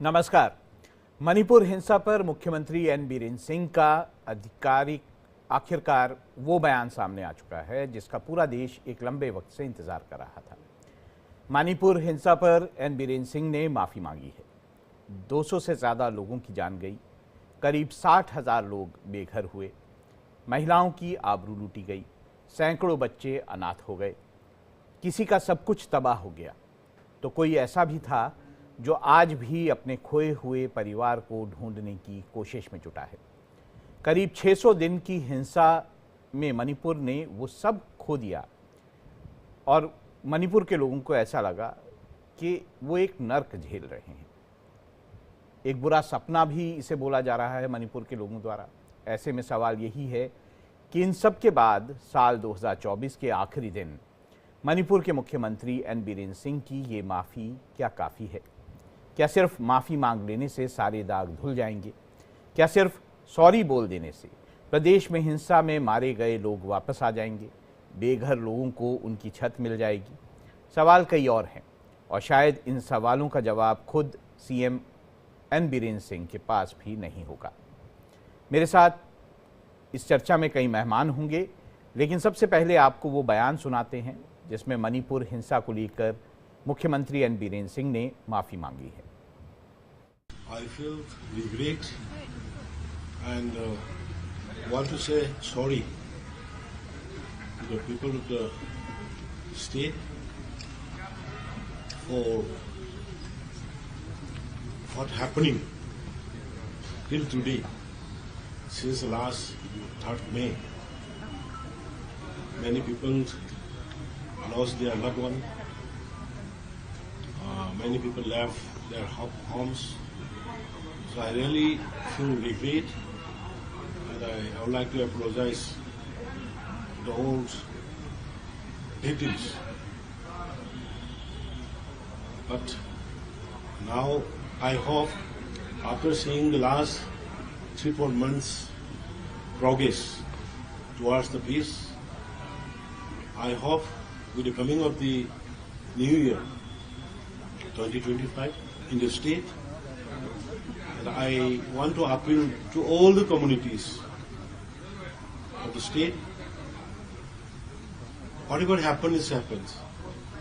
नमस्कार। मणिपुर हिंसा पर मुख्यमंत्री एन बीरेन सिंह का आधिकारिक आखिरकार वो बयान सामने आ चुका है जिसका पूरा देश एक लंबे वक्त से इंतजार कर रहा था। मणिपुर हिंसा पर एन बीरेन सिंह ने माफी मांगी है। 200 से ज्यादा लोगों की जान गई, करीब 60,000 लोग बेघर हुए, महिलाओं की आबरू लूटी गई, सैकड़ों बच्चे अनाथ हो गए, किसी का सब कुछ तबाह हो गया तो कोई ऐसा भी था जो आज भी अपने खोए हुए परिवार को ढूंढने की कोशिश में जुटा है। करीब 600 दिन की हिंसा में मणिपुर ने वो सब खो दिया और मणिपुर के लोगों को ऐसा लगा कि वो एक नर्क झेल रहे हैं। एक बुरा सपना भी इसे बोला जा रहा है मणिपुर के लोगों द्वारा। ऐसे में सवाल यही है कि इन सब के बाद साल 2024 के आखिरी दिन मणिपुर के मुख्यमंत्री एन बीरेन सिंह की ये माफ़ी क्या काफ़ी है? क्या सिर्फ माफ़ी मांग लेने से सारे दाग धुल जाएंगे? क्या सिर्फ सॉरी बोल देने से प्रदेश में हिंसा में मारे गए लोग वापस आ जाएंगे? बेघर लोगों को उनकी छत मिल जाएगी? सवाल कई और हैं और शायद इन सवालों का जवाब खुद सीएम एन बीरेन सिंह के पास भी नहीं होगा। मेरे साथ इस चर्चा में कई मेहमान होंगे, लेकिन सबसे पहले आपको वो बयान सुनाते हैं जिसमें मणिपुर हिंसा को लेकर मुख्यमंत्री एन बीरेन सिंह ने माफी मांगी है। I feel regret and want to say sorry to the people of the state for what happening till today since the last 3rd May. Many people lost their loved one. Many people left their homes. So I really feel regret and I would like to apologize to the whole victims. But now I hope after seeing the last 3-4 months progress towards the peace, I hope with the coming of the new year 2025 in the state, and I want to appeal to all the communities of the state. Whatever happens, happens.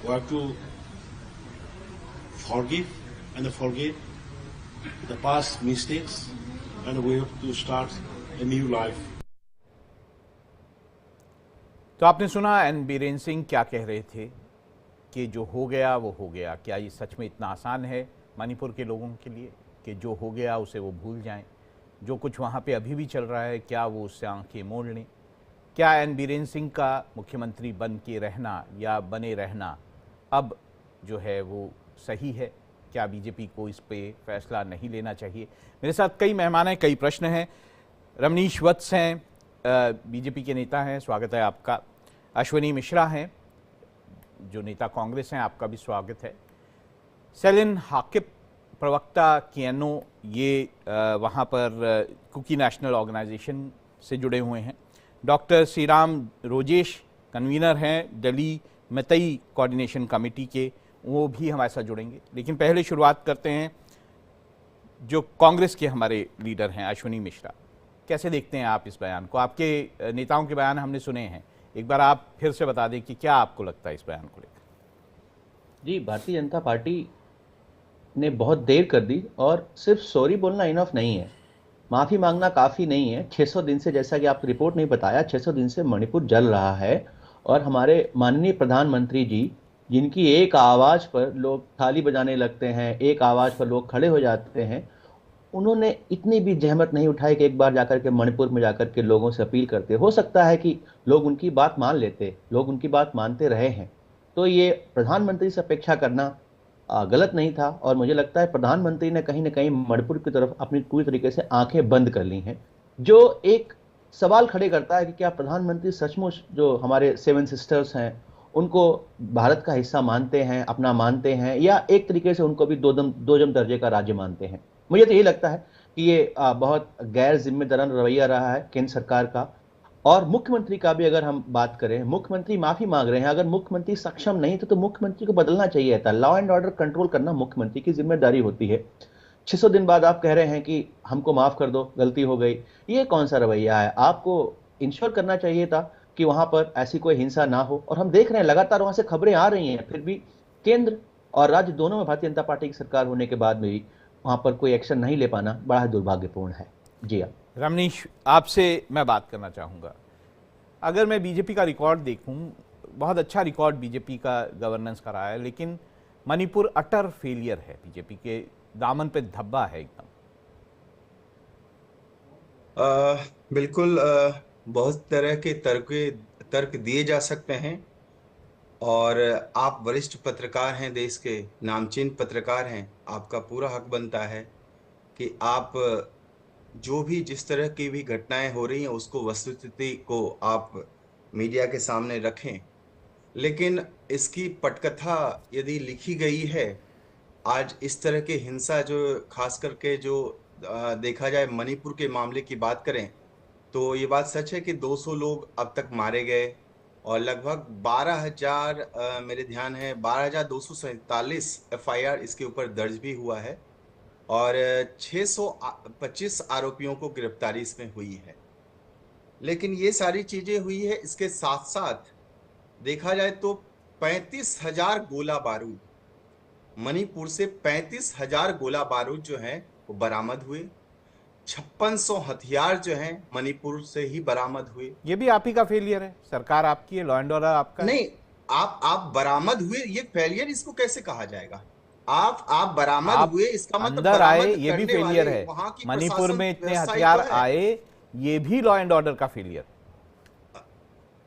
We have to forgive and forget the past mistakes, and we have to start a new life. तो आपने सुना N Biren Singh क्या कह रहे थे कि जो हो गया वो हो गया। क्या ये सच में इतना आसान है मणिपुर के लोगों के लिए कि जो हो गया उसे वो भूल जाएं? जो कुछ वहाँ पे अभी भी चल रहा है क्या वो उससे आंखें मोड़ लें? क्या एन बीरेन सिंह का मुख्यमंत्री बन के रहना या बने रहना अब जो है वो सही है? क्या बीजेपी को इस पे फैसला नहीं लेना चाहिए? मेरे साथ कई मेहमान हैं, कई प्रश्न हैं। रमनीश वत्स हैं, बीजेपी के नेता हैं, स्वागत है आपका। अश्विनी मिश्रा हैं जो नेता कांग्रेस हैं, आपका भी स्वागत है। सेलिन हाकिब प्रवक्ता कियानो, ये वहाँ पर कुकी नेशनल ऑर्गेनाइजेशन से जुड़े हुए हैं। डॉक्टर श्रीराम रोजेश कन्वीनर हैं दिल्ली मतई कोऑर्डिनेशन कमेटी के, वो भी हमारे साथ जुड़ेंगे। लेकिन पहले शुरुआत करते हैं जो कांग्रेस के हमारे लीडर हैं, अश्विनी मिश्रा। कैसे देखते हैं आप इस बयान को? आपके नेताओं के बयान हमने सुने हैं, एक बार आप फिर से बता दें कि क्या आपको लगता है इस बयान को लेकर? जी, भारतीय जनता पार्टी ने बहुत देर कर दी और सिर्फ सॉरी बोलना इनफ नहीं है, माफ़ी मांगना काफ़ी नहीं है। 600 दिन से, जैसा कि आपकी रिपोर्ट ने बताया, 600 दिन से मणिपुर जल रहा है और हमारे माननीय प्रधानमंत्री जी, जिनकी एक आवाज़ पर लोग थाली बजाने लगते हैं, एक आवाज़ पर लोग खड़े हो जाते हैं, उन्होंने इतनी भी जहमत नहीं उठाई कि एक बार जाकर के मणिपुर में जाकर के लोगों से अपील करते। हो सकता है कि लोग उनकी बात मान लेते, लोग उनकी बात मानते रहे हैं, तो ये प्रधानमंत्री से अपेक्षा करना गलत नहीं था। और मुझे लगता है प्रधानमंत्री ने कहीं ना कहीं मणिपुर की तरफ अपनी पूरी तरीके से आंखें बंद कर ली हैं, जो एक सवाल खड़े करता है कि क्या प्रधानमंत्री सचमुच जो हमारे 7 सिस्टर्स हैं उनको भारत का हिस्सा मानते हैं, अपना मानते हैं, या एक तरीके से उनको भी दोजम दर्जे का राज्य मानते हैं। मुझे तो यही लगता है कि ये बहुत गैर जिम्मेदाराना रवैया रहा है केंद्र सरकार का। और मुख्यमंत्री का भी अगर हम बात करें, मुख्यमंत्री माफी मांग रहे हैं, अगर मुख्यमंत्री सक्षम नहीं थे तो मुख्यमंत्री को बदलना चाहिए था। लॉ एंड ऑर्डर कंट्रोल करना मुख्यमंत्री की जिम्मेदारी होती है। 600 दिन बाद आप कह रहे हैं कि हमको माफ कर दो, गलती हो गई। ये कौन सा रवैया है? आपको इंश्योर करना चाहिए था कि वहां पर ऐसी कोई हिंसा ना हो। और हम देख रहे हैं लगातार वहां से खबरें आ रही हैं, फिर भी केंद्र और राज्य दोनों में भारतीय जनता पार्टी की सरकार होने के बाद में भी वहां पर कोई एक्शन नहीं ले पाना बड़ा ही दुर्भाग्यपूर्ण है। जी हाँ। रमनीश, आपसे मैं बात करना चाहूँगा। अगर मैं बीजेपी का रिकॉर्ड देखूं, बहुत अच्छा रिकॉर्ड बीजेपी का गवर्नेंस का रहा है, लेकिन मणिपुर अटर फेलियर है, बीजेपी के दामन पे धब्बा है एकदम। बिल्कुल। बहुत तरह के तर्क दिए जा सकते हैं, और आप वरिष्ठ पत्रकार हैं, देश के नामचीन पत्रकार हैं, आपका पूरा हक बनता है कि आप जो भी जिस तरह की भी घटनाएं हो रही हैं उसको वस्तुस्थिति को आप मीडिया के सामने रखें। लेकिन इसकी पटकथा यदि लिखी गई है, आज इस तरह की हिंसा जो खास करके जो देखा जाए मणिपुर के मामले की बात करें, तो ये बात सच है कि 200 लोग अब तक मारे गए और लगभग 12,000 मेरे ध्यान है 12,247 एफआईआर इसके ऊपर दर्ज भी हुआ है, और 625 आरोपियों को गिरफ्तारी इसमें हुई है। लेकिन ये सारी चीजें हुई है, इसके साथ साथ देखा जाए तो 35,000 गोला बारूद, मणिपुर से 35,000 गोला बारूद जो है वो बरामद हुए। 5600 हथियार जो हैं मणिपुर से ही बरामद हुए। ये भी आप ही का फेलियर है, सरकार आपकी है, लॉ एंड ऑर्डर आपका है। नहीं, आप बरामद हुए, ये फेलियर इसको कैसे कहा जाएगा? आप बरामद आप हुए, इसका मतलब अंदर आए, बरामद ये भी करने फेलियर वाले है। वहां की मणिपुर प्रशासन में इतने व्यवस्था ही हथियार तो है। आए, ये भी लॉ एंड ऑर्डर का फेलियर।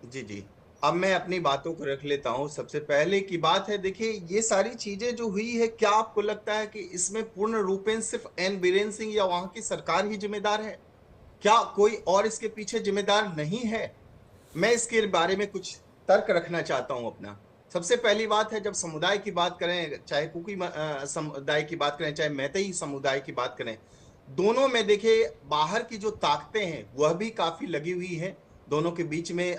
जी जी, अब मैं अपनी बातों को रख लेता हूं। सबसे पहले की बात है, देखिए ये सारी चीजें जो हुई है, क्या आपको लगता है कि इसमें पूर्ण रूपेण सिर्फ एन बीरेन सिंह या वहां की सरकार ही जिम्मेदार है? क्या कोई और इसके पीछे जिम्मेदार नहीं है? मैं इसके बारे में कुछ तर्क रखना चाहता हूं अपना। सबसे पहली बात है, जब समुदाय की बात करें, चाहे कुकी समुदाय की बात करें, चाहे मैतेई समुदाय की बात करें, दोनों में देखिए बाहर की जो ताकतें हैं वह भी काफी लगी हुई है। दोनों के बीच में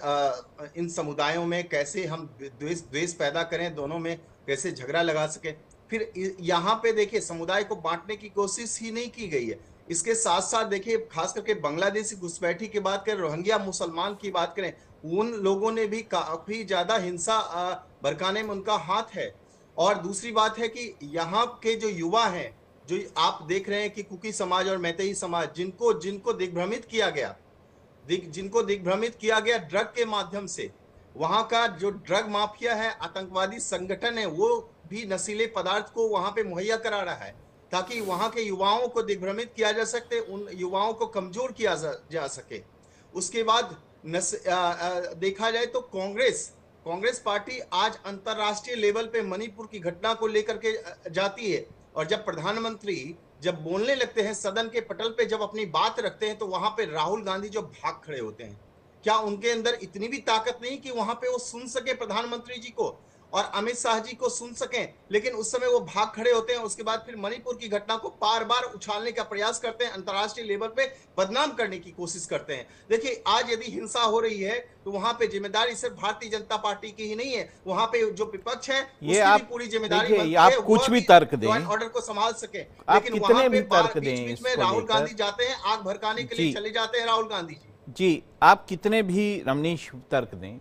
इन समुदायों में कैसे हम द्वेष पैदा करें, दोनों में कैसे झगड़ा लगा सके। फिर यहाँ पे देखिए समुदाय को बांटने की कोशिश ही नहीं की गई है। इसके साथ साथ देखिए खास करके बांग्लादेशी घुसपैठी की बात करें, रोहिंग्या मुसलमान की बात करें, उन लोगों ने भी काफी ज्यादा हिंसा भड़काने में उनका हाथ है। और दूसरी बात है कि यहाँ के जो युवा हैं, जो आप देख रहे हैं कि कुकी समाज और मैतेई समाज, जिनको जिनको दिग्भ्रमित किया गया, ड्रग के माध्यम से, वहां का जो ड्रग माफिया है, आतंकवादी संगठन है, वो भी नशीले पदार्थ को वहां पे मुहैया करा रहा है ताकि वहां के युवाओं को दिग्भ्रमित किया जा सके, उन युवाओं को कमजोर किया जा सके। उसके बाद देखा जाए तो कांग्रेस पार्टी आज अंतरराष्ट्रीय लेवल पे मणिपुर की घटना को लेकर के जाती है, और जब प्रधानमंत्री जब बोलने लगते हैं, सदन के पटल पे जब अपनी बात रखते हैं, तो वहां पे राहुल गांधी जो भाग खड़े होते हैं। क्या उनके अंदर इतनी भी ताकत नहीं कि वहां पे वो सुन सके प्रधानमंत्री जी को और अमित शाह जी को सुन सकें? लेकिन उस समय वो भाग खड़े होते हैं। उसके बाद फिर मणिपुर की घटना को बार बार उछालने का प्रयास करते हैं, अंतर्राष्ट्रीय लेवल पे बदनाम करने की कोशिश करते हैं। देखिए आज यदि हिंसा हो रही है तो वहां पे जिम्मेदारी सिर्फ भारतीय जनता पार्टी की ही नहीं है, वहां पे जो विपक्ष है ये उसकी आप भी पूरी जिम्मेदारी बनती आप है, कुछ वह भी तर्क दें, लॉ एंड ऑर्डर को संभाल सके। आप लेकिन कितने वहां भी पे तर्क दें बीच में इसको राहुल लेकर। गांधी जाते हैं, आग भड़काने के लिए जी चले जाते हैं राहुल गांधी जी। जी, आप कितने भी रमनीश तर्क दें,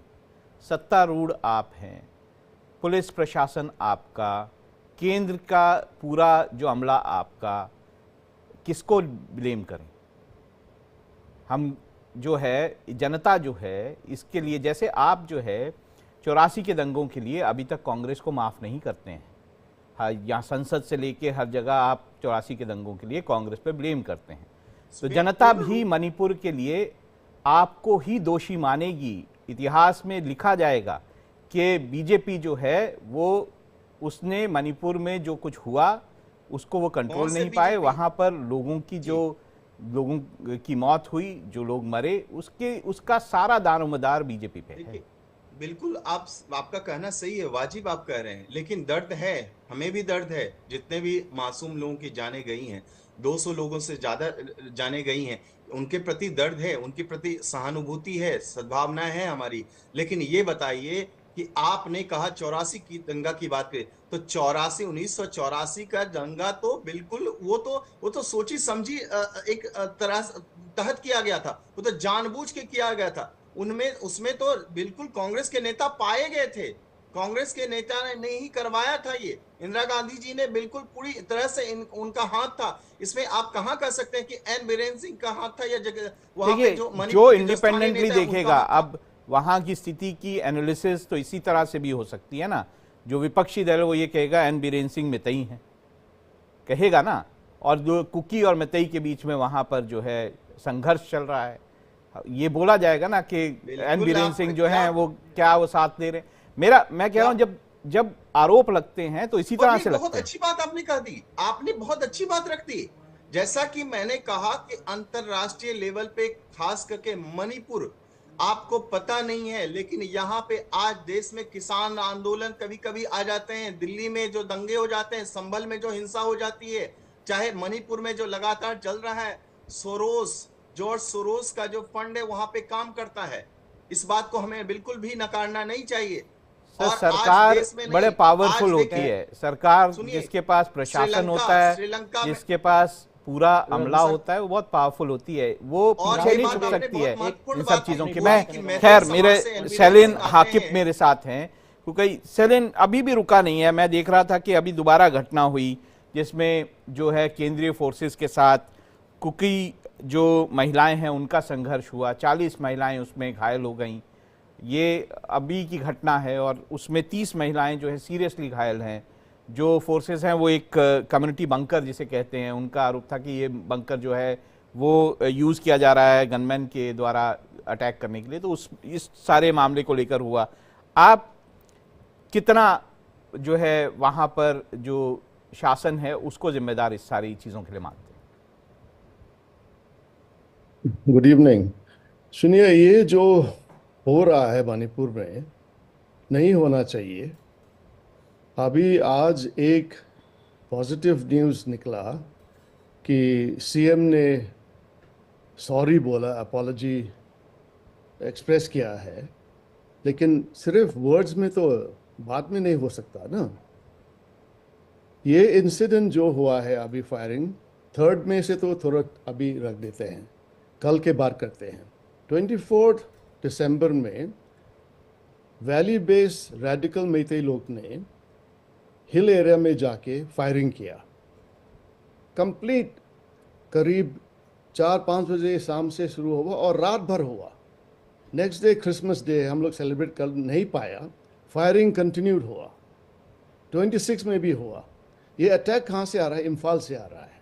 सत्तारूढ़ आप हैं, पुलिस प्रशासन आपका, केंद्र का पूरा जो अमला आपका, किसको ब्लेम करें? हम जो है, जनता जो है, इसके लिए, जैसे आप जो है 84 के दंगों के लिए अभी तक कांग्रेस को माफ़ नहीं करते हैं। हाँ, यहाँ संसद से लेके हर जगह आप 84 के दंगों के लिए कांग्रेस पे ब्लेम करते हैं। तो जनता भी मणिपुर के लिए आपको ही दोषी मानेगी। इतिहास में लिखा जाएगा कि बीजेपी जो है वो उसने मणिपुर में जो कुछ हुआ उसको वो कंट्रोल नहीं पाए, वहां पर लोगों की मौत हुई, जो लोग मरे, उसका सारा दारोमदार बीजेपी पे है। बिल्कुल आपका कहना सही है, वाजिब आप कह रहे हैं, लेकिन दर्द है, हमें भी दर्द है। जितने भी मासूम लोगों की जाने गई हैं, 200 लोगों से ज्यादा जाने गई हैं, उनके प्रति दर्द है, उनके प्रति सहानुभूति है, सद्भावना है हमारी। लेकिन ये बताइए कि आपने कहा 84 की दंगा की बात करें, तो 1984 का दंगा तो बिल्कुल वो तो सोची समझी एक तरह तहत किया गया था, वो तो जानबूझ के किया गया था। उनमें उसमें तो बिल्कुल कांग्रेस के नेता पाए गए थे, कांग्रेस के नेता ने ही करवाया था ये। इंदिरा गांधी जी ने बिल्कुल पूरी तरह से उनका हाथ था इसमें। आप कहां कह सकते हैं कि एन बीरेन सिंह का हाथ था या जगह वहां पे देखिए, जो जो मणिपुर के जो स्थानीय इंडिपेंडेंटली नेता है उनका देखेगा, हाथ था। अब वहां की स्थिति की एनालिसिस तो इसी तरह से भी हो सकती है ना। जो विपक्षी दल है वो ये कहेगा एन बीरेन सिंह मितई हैं, कहेगा ना, और जो कुकी और मितई के बीच में वहां पर जो है संघर्ष चल रहा है, ये बोला जाएगा ना कि एन बिल्कुल बीरेन आप सिंह जो क्या हैं वो क्या वो साथ दे रहे हैं। मैं कह रहा हूं, जब जब आरोप लगते हैं तो इसी और तरह ये से बहुत लगते हैं। अच्छी बात आपने कह दी, आपने बहुत अच्छी बात रख दी। जैसा कि मैंने कहा कि अंतरराष्ट्रीय लेवल पे खास करके मणिपुर आपको पता नहीं है, लेकिन यहाँ पे आज देश में किसान आंदोलन कभी कभी आ जाते हैं, दिल्ली में जो दंगे हो जाते हैं, संभल में जो हिंसा हो जाती है, चाहे मणिपुर में जो लगातार चल रहा है, जॉर्ज सोरोस का जो फंड है वहां पे काम करता है। इस बात को हमें बिल्कुल भी नकारना नहीं चाहिए। सर, और आज सरकार देश में बड़े नहीं, आज पावरफुल होती देखिए, है। सरकार सुनिए, जिसके पास प्रशासन होता है, श्रीलंका में जिसके पास पूरा अमला सर, होता है, वो बहुत पावरफुल होती है, वो और पीछे ये नहीं बात छुप आपने सकती बहुत है महत्वपूर्ण इन सब बात चीज़ों आपने की। बोली मैं कि मैथिल खैर, समाज मेरे से एलबी सेलिन सिंह आते हाकिब हैं। मेरे साथ हैं, क्योंकि सेलिन अभी भी रुका नहीं है। मैं देख रहा था कि अभी दोबारा घटना हुई जिसमें जो है केंद्रीय फोर्सेस के साथ कुकी जो महिलाएं हैं उनका संघर्ष हुआ, 40 महिलाएं उसमें घायल हो गईं। ये अभी की घटना है और उसमें 30 महिलाएं जो है सीरियसली घायल हैं। जो फोर्सेस हैं वो एक कम्युनिटी बंकर जिसे कहते हैं, उनका आरोप था कि ये बंकर जो है वो यूज़ किया जा रहा है गनमैन के द्वारा अटैक करने के लिए। तो इस सारे मामले को लेकर हुआ। आप कितना जो है वहाँ पर जो शासन है उसको जिम्मेदार इस सारी चीज़ों के लिए मानते हैं? Good evening. सुनिए, ये जो हो रहा है मणिपुर में नहीं होना चाहिए। अभी आज एक पॉजिटिव न्यूज़ निकला कि सीएम ने सॉरी बोला, अपॉलजी एक्सप्रेस किया है, लेकिन सिर्फ वर्ड्स में तो बात में नहीं हो सकता ना। ये इंसिडेंट जो हुआ है अभी फायरिंग 3 मई से तो थोड़ा अभी रख देते हैं, कल के बात करते हैं। 24 दिसंबर में वैली बेस रेडिकल मैतेई लोग ने हिल एरिया में जाके फायरिंग किया। कंप्लीट करीब 4-5 बजे शाम से शुरू हुआ और रात भर हुआ। नेक्स्ट डे क्रिसमस डे हम लोग सेलिब्रेट कर नहीं पाया, फायरिंग कंटिन्यूड हुआ। 26 में भी हुआ। ये अटैक कहाँ से आ रहा है? इम्फाल से आ रहा है।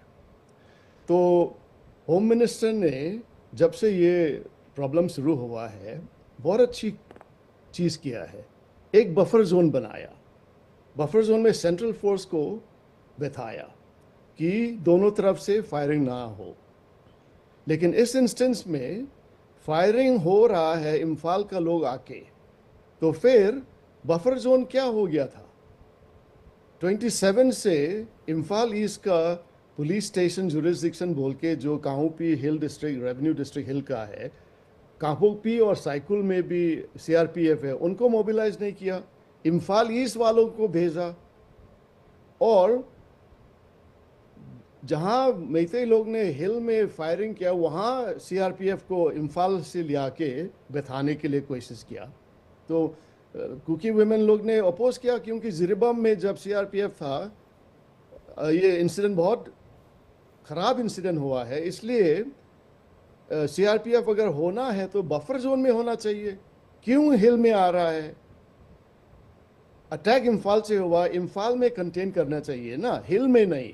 तो होम मिनिस्टर ने जब से ये प्रॉब्लम शुरू हुआ है बहुत अच्छी चीज़ किया है। एक बफर जोन बनाया, बफर जोन में सेंट्रल फोर्स को बैठाया कि दोनों तरफ से फायरिंग ना हो। लेकिन इस इंस्टेंस में फायरिंग हो रहा है इम्फाल का लोग आके, तो फिर बफर जोन क्या हो गया था? 27 से इम्फाल ईस्ट का पुलिस स्टेशन जुरिस्डिक्शन बोल के जो काहुपी हिल डिस्ट्रिक्ट रेवेन्यू डिस्ट्रिक्ट हिल का है, काहुपी और साइकुल में भी सीआरपीएफ है, उनको मोबिलाइज नहीं किया, इम्फाल ईस्ट वालों को भेजा। और जहां मैतेई लोग ने हिल में फायरिंग किया वहां सीआरपीएफ को इम्फाल से लिया के बैठाने के लिए कोशिश किया। तो कुकी वुमेन लोग ने अपोज किया, क्योंकि जिरीबम में जब सीआरपीएफ था ये इंसिडेंट बहुत ख़राब इंसिडेंट हुआ है। इसलिए सीआरपीएफ अगर होना है तो बफर जोन में होना चाहिए। क्यों हिल में आ रहा है? अटैक इम्फाल से हुआ, इम्फाल में कंटेन करना चाहिए ना, हिल में नहीं।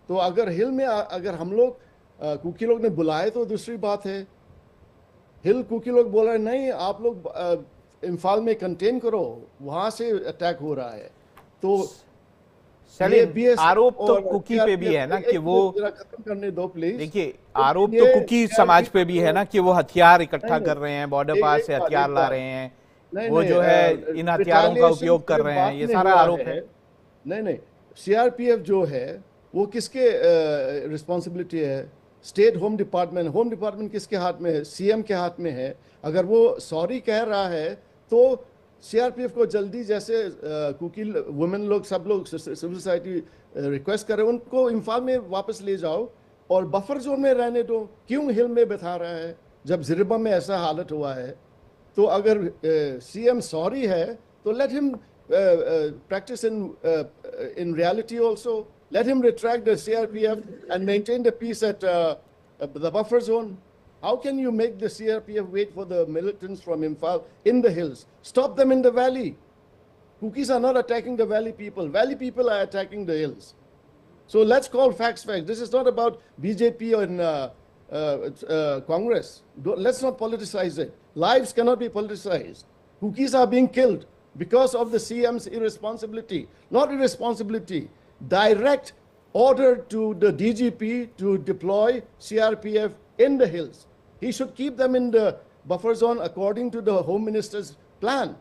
तो अगर हिल में अगर हम लोग कुकी लोग ने बुलाए तो दूसरी बात है। हिल कुकी लोग बोल रहे नहीं, आप लोग इम्फाल में कंटेन करो, वहां से अटैक हो रहा है। तो चलिए, आरोप तो कुकी पे भी है ना कि वो, खत्म करने दो प्लीज। देखिए, आरोप तो कुकी समाज पे भी है ना कि वो हथियार इकट्ठा कर रहे हैं, बॉर्डर पार से हथियार ला रहे हैं, वो जो है इन हथियारों का उपयोग कर रहे हैं, ये सारा आरोप है। नहीं, सीआरपीएफ जो है वो किसके रिस्पॉन्सिबिलिटी है? स्टेट होम डिपार्टमेंट किसके हाथ में है? सीएम के हाथ में है। अगर वो सॉरी कह रहा है तो सीआरपीएफ को जल्दी, जैसे कुकी वुमेन लोग, सब लोग सिविल सोसाइटी रिक्वेस्ट कर रहे हैं, उनको इम्फाल में वापस ले जाओ और बफर जोन में रहने दो। क्यों हिल में बैठा रहा है जब जिरबा में ऐसा हालत हुआ है? तो अगर सीएम सॉरी है तो let him practice in reality also. Let him retract the CRPF and maintain the peace at the buffer zone. How can you make the CRPF wait for the militants from Imphal in the hills? Stop them in the valley. Cookies are not attacking the valley people. Valley people are attacking the hills. So let's call facts facts. This is not about BJP or Congress. Let's not politicize it. Lives cannot be politicized. Cookies are being killed because of the CM's irresponsibility. Not irresponsibility, direct order to the DGP to deploy CRPF in the hills. He should keep them in the buffer zone according to the Home Minister's plan.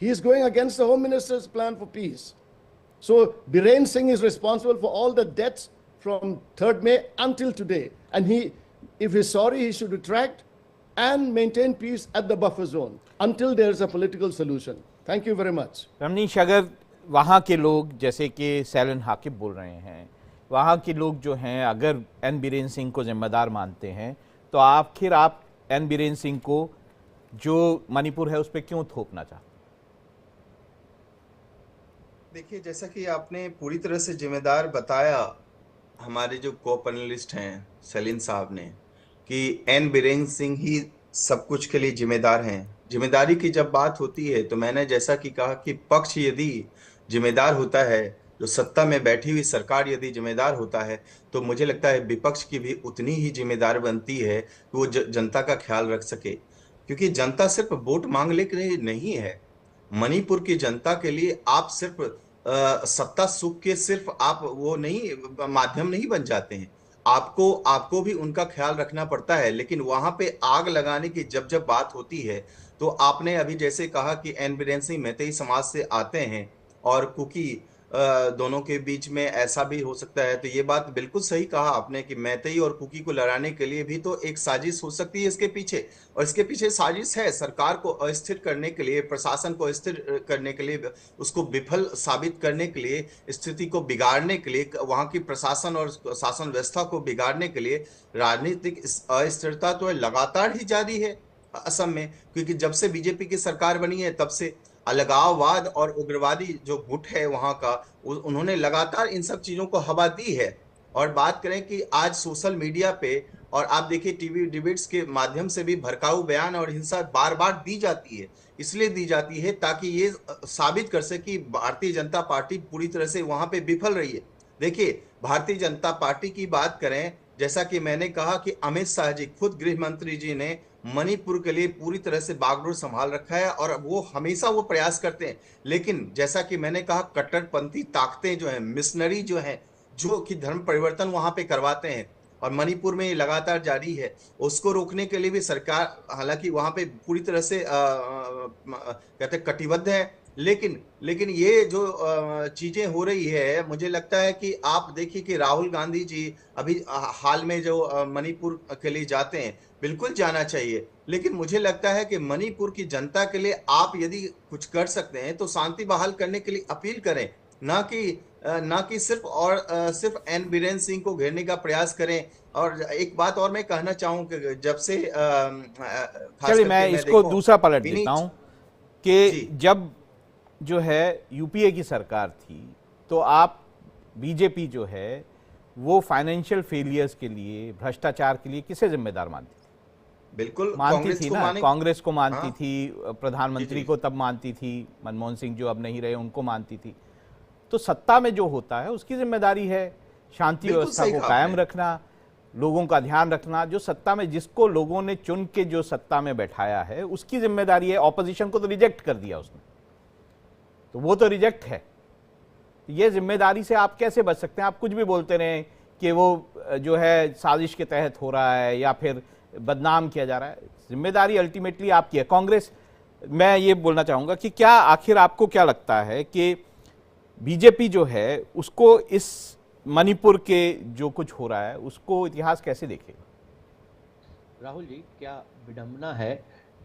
He is going against the Home Minister's plan for peace. So Biren Singh is responsible for all the deaths from 3rd May until today. And if he's sorry, he should retract and maintain peace at the buffer zone until there is a political solution. Thank you very much. Ramnish, अगर वहाँ के लोग, जैसे कि सैलन हाकिब बोल रहे हैं, वहाँ के लोग जो हैं अगर एन बीरेन सिंह को जिम्मेदार मानते हैं, तो आखिर आप एन बीरेन सिंह को जो मणिपुर है उस पर क्यों थोपना चाहते? देखिए, जैसा कि आपने पूरी तरह से जिम्मेदार बताया हमारे जो को पैनलिस्ट हैं सलीम साहब ने, कि एन बीरेन सिंह ही सब कुछ के लिए जिम्मेदार हैं। जिम्मेदारी की जब बात होती है तो मैंने जैसा कि कहा कि पक्ष यदि जिम्मेदार होता है, जो सत्ता में बैठी हुई सरकार यदि जिम्मेदार होता है, तो मुझे लगता है विपक्ष की भी उतनी ही जिम्मेदार बनती है कि वो जनता का ख्याल रख सके। क्योंकि जनता सिर्फ वोट मांगने के लिए नहीं है। मणिपुर की जनता के लिए आप सिर्फ सत्ता सुख के सिर्फ आप वो नहीं माध्यम नहीं बन जाते हैं, आपको भी उनका ख्याल रखना पड़ता है। लेकिन वहां पे आग लगाने की जब बात होती है, तो आपने अभी जैसे कहा कि एन बीरेन सिंह मैतेई समाज से आते हैं और कुकी दोनों के बीच में ऐसा भी हो सकता है, तो ये बात बिल्कुल सही कहा आपने कि मैतेई और कुकी को लड़ाने के लिए भी तो एक साजिश हो सकती है इसके पीछे। और इसके पीछे साजिश है सरकार को अस्थिर करने के लिए, प्रशासन को अस्थिर करने के लिए, उसको विफल साबित करने के लिए, स्थिति को बिगाड़ने के लिए, वहां की प्रशासन और शासन व्यवस्था को बिगाड़ने के लिए। राजनीतिक अस्थिरता तो लगातार ही जारी है असम में, क्योंकि जब से बीजेपी की सरकार बनी है तब से अलगाववाद और उग्रवादी जो गुट है वहां का, उन्होंने लगातार इन सब चीजों को हवा दी है। और बात करें कि आज सोशल मीडिया पे और आप देखिए टीवी डिबेट्स के माध्यम से भी भड़काऊ बयान और हिंसा बार बार दी जाती है। इसलिए दी जाती है ताकि ये साबित कर सके कि भारतीय जनता पार्टी पूरी तरह से वहां पे विफल रही है। देखिए, भारतीय जनता पार्टी की बात करें, जैसा कि मैंने कहा कि अमित शाह जी, खुद गृह मंत्री जी ने मणिपुर के लिए पूरी तरह से बागडोर संभाल रखा है और वो हमेशा वो प्रयास करते हैं। लेकिन जैसा कि मैंने कहा, कट्टरपंथी ताकतें जो हैं, मिशनरी जो हैं, जो कि धर्म परिवर्तन वहां पे करवाते हैं और मणिपुर में ये लगातार जारी है, उसको रोकने के लिए भी सरकार हालांकि वहां पे पूरी तरह से कहते कटिबद्ध है। लेकिन ये जो चीजें हो रही है, मुझे लगता है कि आप देखिए कि राहुल गांधी जी अभी हाल में जो मणिपुर के लिए जाते हैं, बिल्कुल जाना चाहिए। लेकिन मुझे लगता है कि मणिपुर की जनता के लिए आप यदि कुछ कर सकते हैं तो शांति बहाल करने के लिए अपील करें, ना कि सिर्फ एन बीरेन सिंह को घेरने का प्रयास करें। और एक बात और मैं कहना चाहूँ कि जब से चलिए मैं इसको दूसरा पलट देता हूँ कि जब जो है यूपीए की सरकार थी तो आप बीजेपी जो है वो फाइनेंशियल फेलियर्स के लिए, भ्रष्टाचार के लिए किसे जिम्मेदार मानती थी? बिल्कुल मानती थी ना, कांग्रेस को मानती हाँ? थी, प्रधानमंत्री को तब मानती थी, मनमोहन सिंह जो अब नहीं रहे उनको मानती थी। तो सत्ता में जो होता है उसकी जिम्मेदारी है शांति व्यवस्था को कायम रखना, लोगों का ध्यान रखना। जो सत्ता में, जिसको लोगों ने चुन के जो सत्ता में बैठाया है उसकी जिम्मेदारी है। ऑपोजिशन को तो रिजेक्ट कर दिया उसने, तो वो तो रिजेक्ट है। ये जिम्मेदारी से आप कैसे बच सकते हैं? आप कुछ भी बोलते रहें कि वो जो है साजिश के तहत हो रहा है या फिर बदनाम किया जा रहा है, जिम्मेदारी अल्टीमेटली आपकी है। कांग्रेस, मैं ये बोलना चाहूंगा कि क्या आखिर आपको क्या लगता है कि बीजेपी जो है उसको इस मणिपुर के जो कुछ हो रहा है उसको इतिहास कैसे देखेगा? राहुल जी, क्या विडंबना है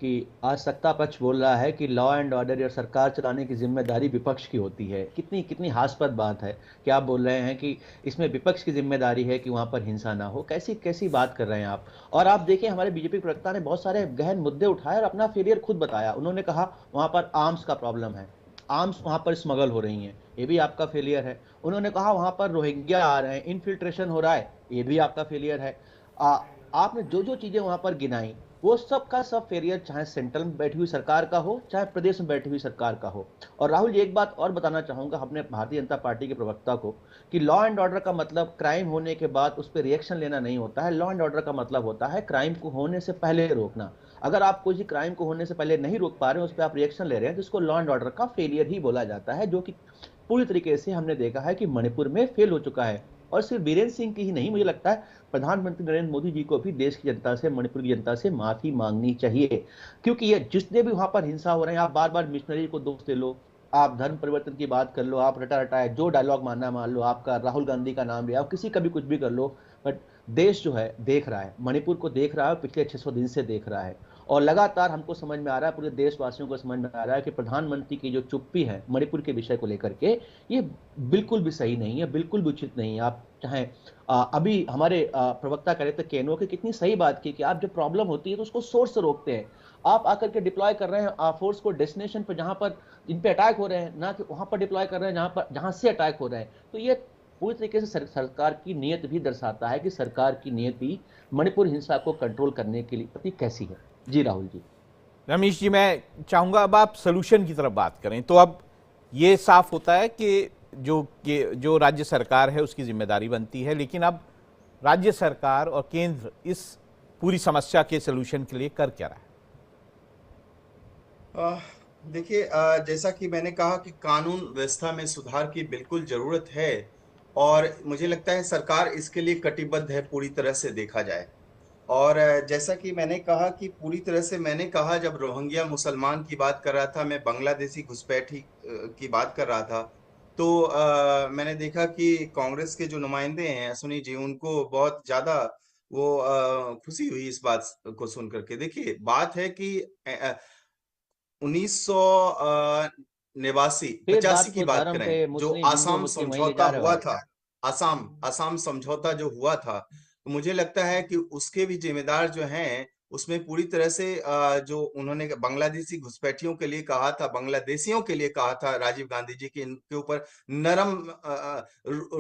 कि आज सत्ता पक्ष बोल रहा है कि लॉ एंड ऑर्डर या सरकार चलाने की जिम्मेदारी विपक्ष की होती है। कितनी कितनी हास्यास्पद बात है कि आप बोल रहे हैं कि इसमें विपक्ष की जिम्मेदारी है कि वहां पर हिंसा ना हो। कैसी कैसी बात कर रहे हैं आप। और आप देखिए, हमारे बीजेपी प्रवक्ता ने बहुत सारे गहन मुद्दे उठाए और अपना फेलियर खुद बताया। उन्होंने कहा वहां पर आर्म्स का प्रॉब्लम है, आर्म्स वहां पर स्मगल हो रही हैं, ये भी आपका फेलियर है। उन्होंने कहा वहां पर रोहिंग्या आ रहे हैं, इनफिल्ट्रेशन हो रहा है, ये भी आपका फेलियर है। आपने जो जो चीजें वहां पर गिनाई वो सब का सब फेलियर, चाहे सेंट्रल में बैठी हुई सरकार का हो चाहे प्रदेश में बैठी हुई सरकार का हो। और राहुल जी, एक बात और बताना चाहूंगा अपने भारतीय जनता पार्टी के प्रवक्ता को कि लॉ एंड ऑर्डर का मतलब क्राइम होने के बाद उस पर रिएक्शन लेना नहीं होता है। लॉ एंड ऑर्डर का मतलब होता है क्राइम को होने से पहले रोकना। अगर आप कोई क्राइम को होने से पहले नहीं रोक पा रहे हैं, उस पर आप रिएक्शन ले रहे हैं, तो इसको लॉ एंड ऑर्डर का फेलियर ही बोला जाता है, जो कि पूरी तरीके से हमने देखा है कि मणिपुर में फेल हो चुका है। और सिर्फ बीरेंद्र सिंह की ही नहीं, मुझे लगता है प्रधानमंत्री नरेंद्र मोदी जी को भी देश की जनता से, मणिपुर की जनता से माफी मांगनी चाहिए। क्योंकि ये जितने भी वहां पर हिंसा हो रहे हैं, आप बार बार मिशनरी को दोष दे लो, आप धर्म परिवर्तन की बात कर लो, आप रटा रटाए जो डायलॉग मानना मान लो, आपका राहुल गांधी का नाम लिया, आप किसी का भी कुछ भी कर लो, बट देश जो है देख रहा है, मणिपुर को देख रहा है, पिछले 600 दिन से देख रहा है। और लगातार हमको समझ में आ रहा है, पूरे देशवासियों को समझ में आ रहा है कि प्रधानमंत्री की जो चुप्पी है मणिपुर के विषय को लेकर के, ये बिल्कुल भी सही नहीं है, बिल्कुल भी उचित नहीं है। आप चाहे अभी हमारे प्रवक्ता कह रहे थे केनो की, कितनी सही बात की कि आप जब प्रॉब्लम होती है तो उसको सोर्स से रोकते हैं। आप आकर के डिप्लॉय कर रहे हैं फोर्स को डेस्टिनेशन पर जहां पर जिन पे अटैक हो रहे हैं, ना कि वहां पर डिप्लॉय कर रहे हैं जहां से अटैक हो रहे हैं। तो ये पूरी तरीके से सरकार की नीयत भी दर्शाता है कि सरकार की नीयत भी मणिपुर हिंसा को कंट्रोल करने के लिए प्रति कैसी है। जी राहुल जी। रमेश जी, मैं चाहूंगा अब आप सलूशन की तरफ बात करें। तो अब ये साफ होता है कि जो राज्य सरकार है उसकी जिम्मेदारी बनती है, लेकिन अब राज्य सरकार और केंद्र इस पूरी समस्या के सलूशन के लिए कर क्या रहा है? देखिए, जैसा कि मैंने कहा कि कानून व्यवस्था में सुधार की बिल्कुल जरूरत है और मुझे लगता है सरकार इसके लिए कटिबद्ध है पूरी तरह से देखा जाए। और जैसा कि मैंने कहा कि पूरी तरह से मैंने कहा, जब रोहिंग्या मुसलमान की बात कर रहा था, मैं बांग्लादेशी घुसपैठी की बात कर रहा था, तो मैंने देखा कि कांग्रेस के जो नुमाइंदे हैं सुनी जी, उनको बहुत ज्यादा वो खुशी हुई इस बात को सुन करके। देखिए, बात है कि 1989 फिर 85 बात की को बात धर्म करें, पे, जो मुस्लिम हिंदू आसाम मुस्लिम वहीं ले समझौता जा रहे हो हुआ आप। था, आसाम समझौता जो हुआ था, तो मुझे लगता है कि उसके भी जिम्मेदार जो हैं, उसमें पूरी तरह से जो उन्होंने बांग्लादेशी घुसपैठियों के लिए कहा था, बांग्लादेशियों के लिए कहा था राजीव गांधी जी की, इनके ऊपर नरम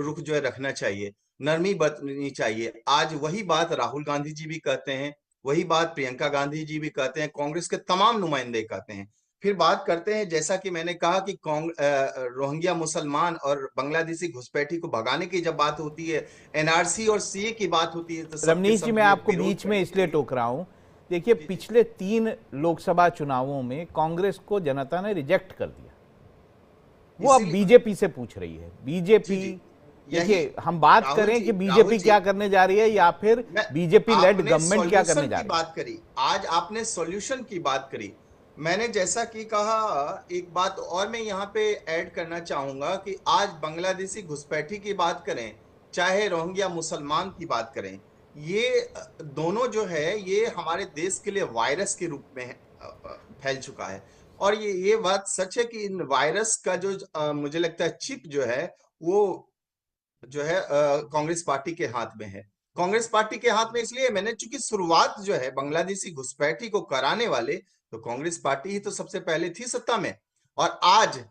रुख जो है रखना चाहिए, नरमी बरतनी चाहिए। आज वही बात राहुल गांधी जी भी कहते हैं, वही बात प्रियंका गांधी जी भी कहते हैं, कांग्रेस के तमाम नुमाइंदे कहते हैं। फिर बात करते हैं, जैसा कि मैंने कहा कि रोहिंग्या मुसलमान और बांग्लादेशी घुसपैठी को भगाने की जब बात होती है, एनआरसी और सीए की बात होती है, तो सबके रमनीश जी, सब मैं ये आपको विरोध बीच में करने इसलिए के लिए। टोक रहा हूं। देखिए, पिछले 3 लोकसभा चुनावों में कांग्रेस को जनता ने रिजेक्ट कर दिया। वो अब इसीलिए बीजेपी से पूछ रही है। बीजेपी, जी, देखिए, हम बात राहुल करें जी, कि राहुल बीजेपी जी, क्या करने जा रही है या फिर बीजेपी लेड आपने गवर्नमेंट क्या करने सॉल्यूशन जा की रही है। बात करी, आज आपने सॉल्यूशन की बात करी। मैंने जैसा कि कहा, एक बात और मैं यहाँ पे ऐड करना चाहूंगा कि आज बांग्लादेशी घुसपैठी की बात करें, चाहे रोहिंग्या मुसलमान की बात करें, ये दोनों जो है ये हमारे देश के लिए वायरस के रूप में फैल चुका है। और ये बात सच है कि इन वायरस का जो मुझे लगता है चिप जो है, वो जो है कांग्रेस पार्टी के हाथ में है। कांग्रेस पार्टी के हाथ में इसलिए, मैंने चूंकि शुरुआत जो है बांग्लादेशी घुसपैठी को कराने वाले तो कांग्रेस पार्टी ही तो सबसे पहले थी सत्ता में। और आज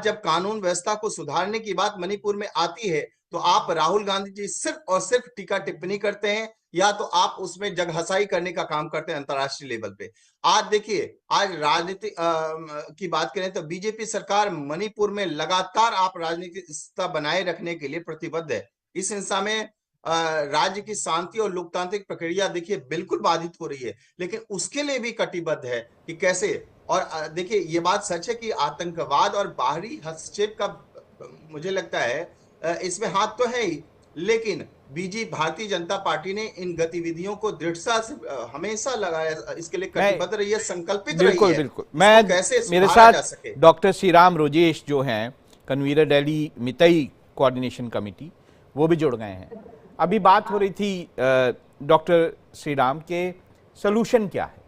जब कानून व्यवस्था को सुधारने की बात मणिपुर में आती है, तो आप राहुल गांधी जी सिर्फ और सिर्फ टीका टिप्पणी करते हैं, या तो आप उसमें जगहसाई करने का काम करते हैं अंतर्राष्ट्रीय लेवल पे। आज देखिए, आज राजनीति की बात करें तो बीजेपी सरकार मणिपुर में लगातार आप राजनीतिक स्थिरता बनाए रखने के लिए प्रतिबद्ध है। इस हिंसा में राज्य की शांति और लोकतांत्रिक प्रक्रिया देखिए बिल्कुल बाधित हो रही है, लेकिन उसके लिए भी कटिबद्ध है कि कैसे। और देखिए, ये बात सच है कि आतंकवाद और बाहरी हस्तक्षेप का मुझे लगता है इसमें हाथ तो है ही, लेकिन भारतीय जनता पार्टी ने इन गतिविधियों को दृढ़ता से हमेशा लगाया, इसके लिए कटिबद्ध रही है, संकल्पित रही बिल्कुल है। बिल्कुल। इसको मैं, कैसे मेरे सुधारा जा साथ सके। डॉक्टर श्रीराम रोजेश जो हैं, कन्वीनर दिल्ली मितई कोऑर्डिनेशन कमेटी, वो भी जुड़ गए हैं। अभी बात हो रही थी डॉक्टर श्रीराम के सलूशन क्या है।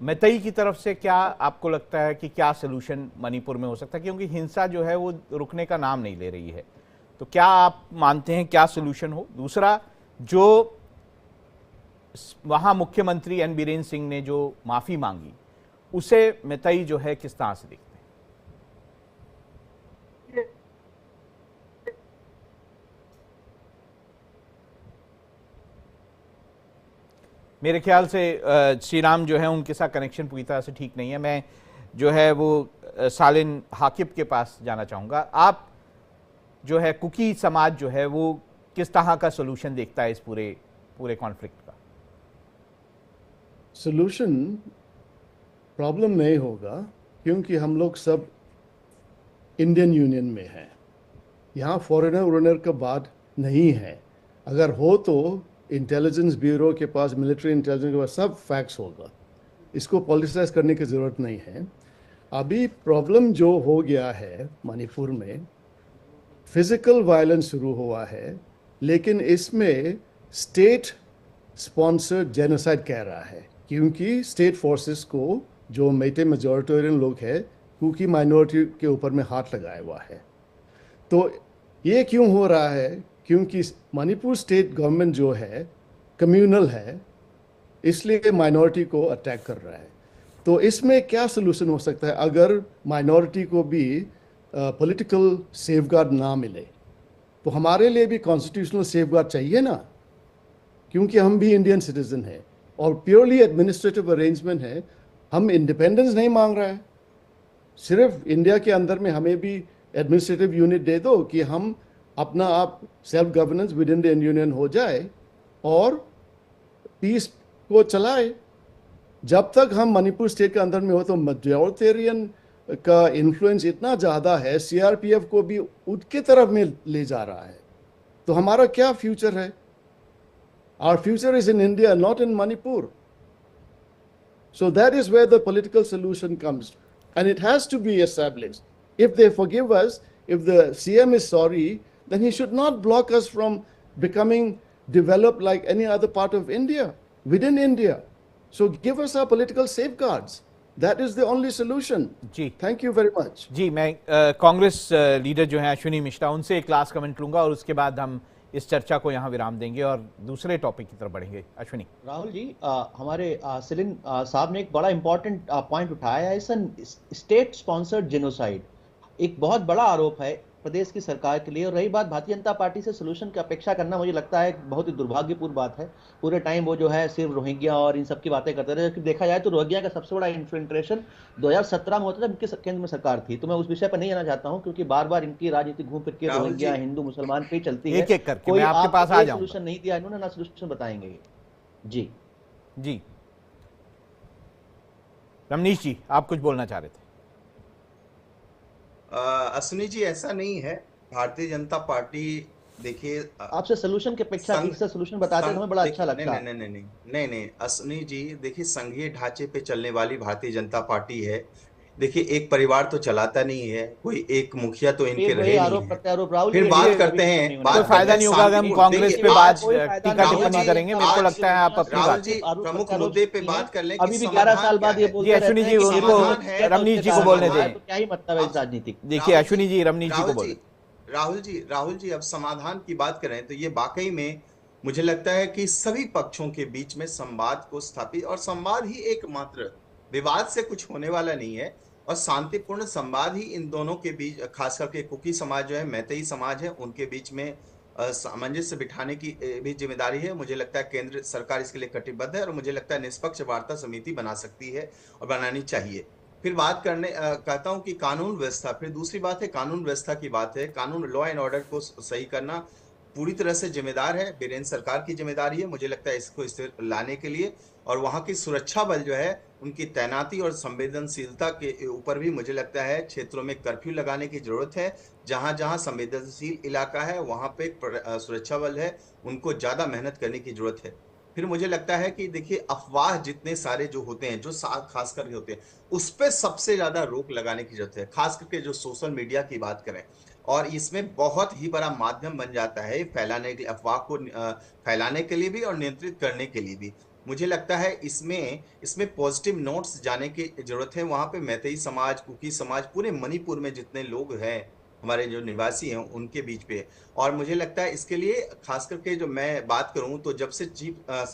मैतई की तरफ से क्या आपको लगता है कि क्या सोल्यूशन मणिपुर में हो सकता है, क्योंकि हिंसा जो है वो रुकने का नाम नहीं ले रही है, तो क्या आप मानते हैं क्या सोल्यूशन हो? दूसरा, जो वहां मुख्यमंत्री एन बीरेन सिंह ने जो माफी मांगी, उसे मैतई जो है किस तरह से देखते हैं? मेरे ख्याल से श्री राम जो है उनके साथ कनेक्शन पूरी तरह से ठीक नहीं है। मैं जो है वो सालिन हाकिब के पास जाना चाहूँगा। आप जो है कुकी समाज जो है वो किस तरह का सोल्यूशन देखता है इस पूरे कॉन्फ्लिक्ट का? सोल्यूशन प्रॉब्लम नहीं होगा, क्योंकि हम लोग सब इंडियन यूनियन में हैं। यहाँ फॉरेनर वॉरेनर का बात नहीं है। अगर हो तो इंटेलिजेंस ब्यूरो के पास, मिलिट्री इंटेलिजेंस के पास सब फैक्ट्स होगा। इसको पॉलिटिसाइज करने की ज़रूरत नहीं है। अभी प्रॉब्लम जो हो गया है मणिपुर में, फिजिकल वायलेंस शुरू हुआ है, लेकिन इसमें स्टेट स्पॉन्सर्ड जेनोसाइड कह रहा है, क्योंकि स्टेट फोर्सेस को, जो मेटे मेजॉरिटेरियन लोग हैं, कुकी माइनॉरिटी के ऊपर में हाथ लगाया हुआ है। तो ये क्यों हो रहा है? क्योंकि मणिपुर स्टेट गवर्नमेंट जो है कम्युनल है, इसलिए माइनॉरिटी को अटैक कर रहा है। तो इसमें क्या सोल्यूशन हो सकता है अगर माइनॉरिटी को भी पॉलिटिकल सेफगार्ड ना मिले? तो हमारे लिए भी कॉन्स्टिट्यूशनल सेफगार्ड चाहिए ना, क्योंकि हम भी इंडियन सिटीजन हैं और प्योरली एडमिनिस्ट्रेटिव अरेंजमेंट है। हम इंडिपेंडेंस नहीं मांग रहा है, सिर्फ इंडिया के अंदर में हमें भी एडमिनिस्ट्रेटिव यूनिट दे दो कि हम अपना आप self governance with in the union हो जाए और पीस को चलाए। जब तक हम मणिपुर स्टेट के अंदर में हो तो मेजॉरिटेरियन का इन्फ्लुएंस इतना ज़्यादा है, सीआरपीएफ को भी उनके तरफ में ले जा रहा है। तो हमारा क्या फ्यूचर है? Our future is in India, not in Manipur. So that is where the political solution comes. And it has to be established. If they forgive us, if the CM is sorry, then he should not block us from becoming developed like any other part of India, within India. So give us our political safeguards. That is the only solution. Ji, Thank you very much. जी, मैं Congress leader जो हैं अश्विनी मिश्रा, उनसे एक last comment लूंगा और उसके बाद हम इस चर्चा को यहाँ विराम देंगे और दूसरे टॉपिक की तरफ बढ़ेंगे। अश्विनी। राहुल जी, हमारे सेलिन साहब ने एक बड़ा इंपॉर्टेंट पॉइंट उठाया है। स्टेट स्पॉन्सर्ड जेनोसाइड एक बहुत बड़ा आरोप है प्रदेश की सरकार के लिए। और रही बात भारतीय जनता पार्टी से सोल्यूशन की अपेक्षा करना, मुझे लगता है बहुत ही दुर्भाग्यपूर्ण बात है। पूरे टाइम वो जो है सिर्फ रोहिंग्या और इन सब की बातें करते रहे, जबकि देखा जाए तो रोहिंग्या का सबसे बड़ा इन्फिल्ट्रेशन 2017 में होता था, इनके केंद्र में सरकार थी। तो मैं उस विषय पर नहीं जाना चाहता हूँ, क्योंकि बार बार इनकी राजनीति घूम फिर के रोहिंग्या, हिंदू, मुसलमान पे चलती है। एक-एक करके मैं आपके पास आ जाऊंगा। सोल्यूशन नहीं दिया इन्होंने, ना सोल्यूशन बताएंगे। जी जी, रमनीश जी, आप कुछ बोलना चाह रहे थे? अश्विनी जी, ऐसा नहीं है। भारतीय जनता पार्टी, देखिए, आपसे सोल्यूशन की अपेक्षा की, इससे सोल्यूशन बताते तो हमें बड़ा अच्छा लगता है। नहीं, अश्विनी जी, देखिए, संघीय ढांचे पे चलने वाली भारतीय जनता पार्टी है। देखिए, एक परिवार तो चलाता नहीं है, कोई एक मुखिया तो इनके रहे नहीं है। फिर बात करते हैं, कोई फायदा नहीं होगा अगर हम कांग्रेस पे बात टीका टिप्पणी करेंगे। मेरे को लगता है आप अपनी राहुल जी प्रमुख मुद्दे पे बात कर लें। अभी भी 11 साल बाद ये बोलते जी, अश्विनी जी, उनको रमनीश जी को बोलने दें। क्या ही मतलब है इस राजनीति? देखिए अश्विनी जी, रमनीश जी को बोले। राहुल जी, अब समाधान की बात करें तो ये वाकई में मुझे लगता है कि सभी पक्षों के बीच में संवाद को स्थापित, और संवाद ही एकमात्र, विवाद से कुछ होने वाला नहीं है, और शांतिपूर्ण संवाद ही इन दोनों के बीच, खास करके कुकी समाज जो है, मैतेई समाज है, उनके बीच में सामंजस्य बिठाने की भी जिम्मेदारी है। मुझे लगता है केंद्र सरकार इसके लिए कटिबद्ध है, और मुझे लगता है निष्पक्ष वार्ता समिति बना सकती है और बनानी चाहिए। फिर बात करने कहता हूं कि कानून व्यवस्था, फिर दूसरी बात है कानून व्यवस्था की बात है। कानून, लॉ एंड ऑर्डर को सही करना पूरी तरह से जिम्मेदार है, बीरेन्द्र सरकार की जिम्मेदारी है, मुझे लगता है इसको स्थिर लाने के लिए। और वहां की सुरक्षा बल जो है, उनकी तैनाती और संवेदनशीलता के ऊपर भी मुझे लगता है क्षेत्रों में कर्फ्यू लगाने की जरूरत है। जहां जहां संवेदनशील इलाका है वहां पे सुरक्षा बल है, उनको ज्यादा मेहनत करने की जरूरत है। फिर मुझे लगता है कि देखिए, अफवाह जितने सारे जो होते हैं, जो खास करके होते हैं, उस पर सबसे ज्यादा रोक लगाने की जरूरत है। खास करके जो सोशल मीडिया की बात करें, और इसमें बहुत ही बड़ा माध्यम बन जाता है फैलाने के, अफवाह को फैलाने के लिए भी और नियंत्रित करने के लिए भी। मुझे लगता है इसमें पॉजिटिव नोट्स जाने की जरूरत है। वहां पे मैतेई समाज, कुकी समाज, पूरे मणिपुर में जितने लोग हैं, हमारे जो निवासी हैं, उनके बीच पे। और मुझे लगता है इसके लिए खास करके जो मैं बात करूं, तो जब से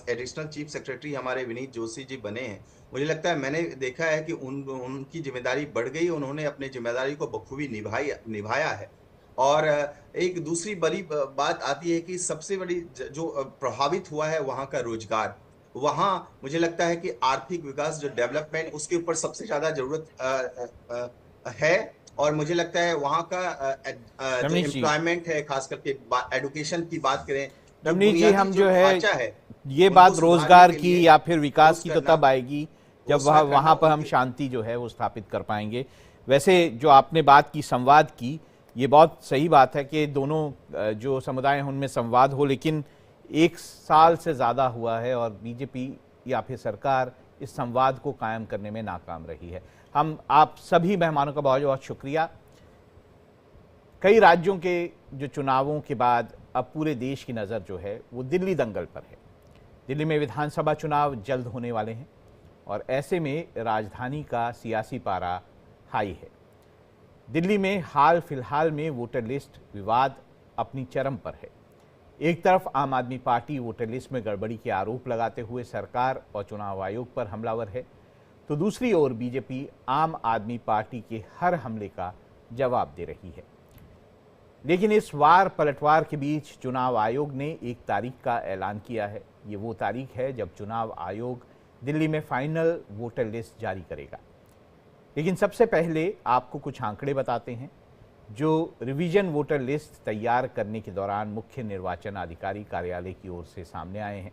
एडिशनल चीफ सेक्रेटरी हमारे विनीत जोशी जी बने हैं, मुझे लगता है मैंने देखा है कि उनकी जिम्मेदारी बढ़ गई। उन्होंने अपनी जिम्मेदारी को बखूबी निभाया है। और एक दूसरी बड़ी बात आती है कि सबसे बड़ी जो प्रभावित हुआ है वहां का रोजगार। वहां मुझे लगता है कि आर्थिक विकास, जो डेवलपमेंट, उसके ऊपर सबसे ज्यादा जरूरत है। और मुझे लगता है वहां का जो रमनीश जी, एम्प्लॉयमेंट है, खास करके एडुकेशन की बात करें, जो रमनीश जी, हम बुनियादी जो जो है ढांचा है ये उनको बात सुधारने रोजगार के की लिए या फिर विकास ठोस की तो करना, तब आएगी जब घोषणा वहाँ करना पर हम उनके। शांति जो है वो स्थापित कर पाएंगे। वैसे जो आपने बात की, संवाद की, ये बहुत सही बात है कि दोनों जो समुदाय हैं उनमें संवाद हो, लेकिन 1 साल से ज़्यादा हुआ है और बीजेपी या फिर सरकार इस संवाद को कायम करने में नाकाम रही है। हम आप सभी मेहमानों का बहुत बहुत शुक्रिया। कई राज्यों के जो चुनावों के बाद अब पूरे देश की नज़र जो है वो दिल्ली दंगल पर है। दिल्ली में विधानसभा चुनाव जल्द होने वाले हैं और ऐसे में राजधानी का सियासी पारा हाई है। दिल्ली में हाल फिलहाल में वोटर लिस्ट विवाद अपनी चरम पर है। एक तरफ आम आदमी पार्टी वोटर लिस्ट में गड़बड़ी के आरोप लगाते हुए सरकार और चुनाव आयोग पर हमलावर है, तो दूसरी ओर बीजेपी आम आदमी पार्टी के हर हमले का जवाब दे रही है। लेकिन इस वार पलटवार के बीच चुनाव आयोग ने एक तारीख का ऐलान किया है। ये वो तारीख है जब चुनाव आयोग दिल्ली में फाइनल वोटर लिस्ट जारी करेगा। लेकिन सबसे पहले आपको कुछ आंकड़े बताते हैं जो रिवीजन वोटर लिस्ट तैयार करने के दौरान मुख्य निर्वाचन अधिकारी कार्यालय की ओर से सामने आए हैं।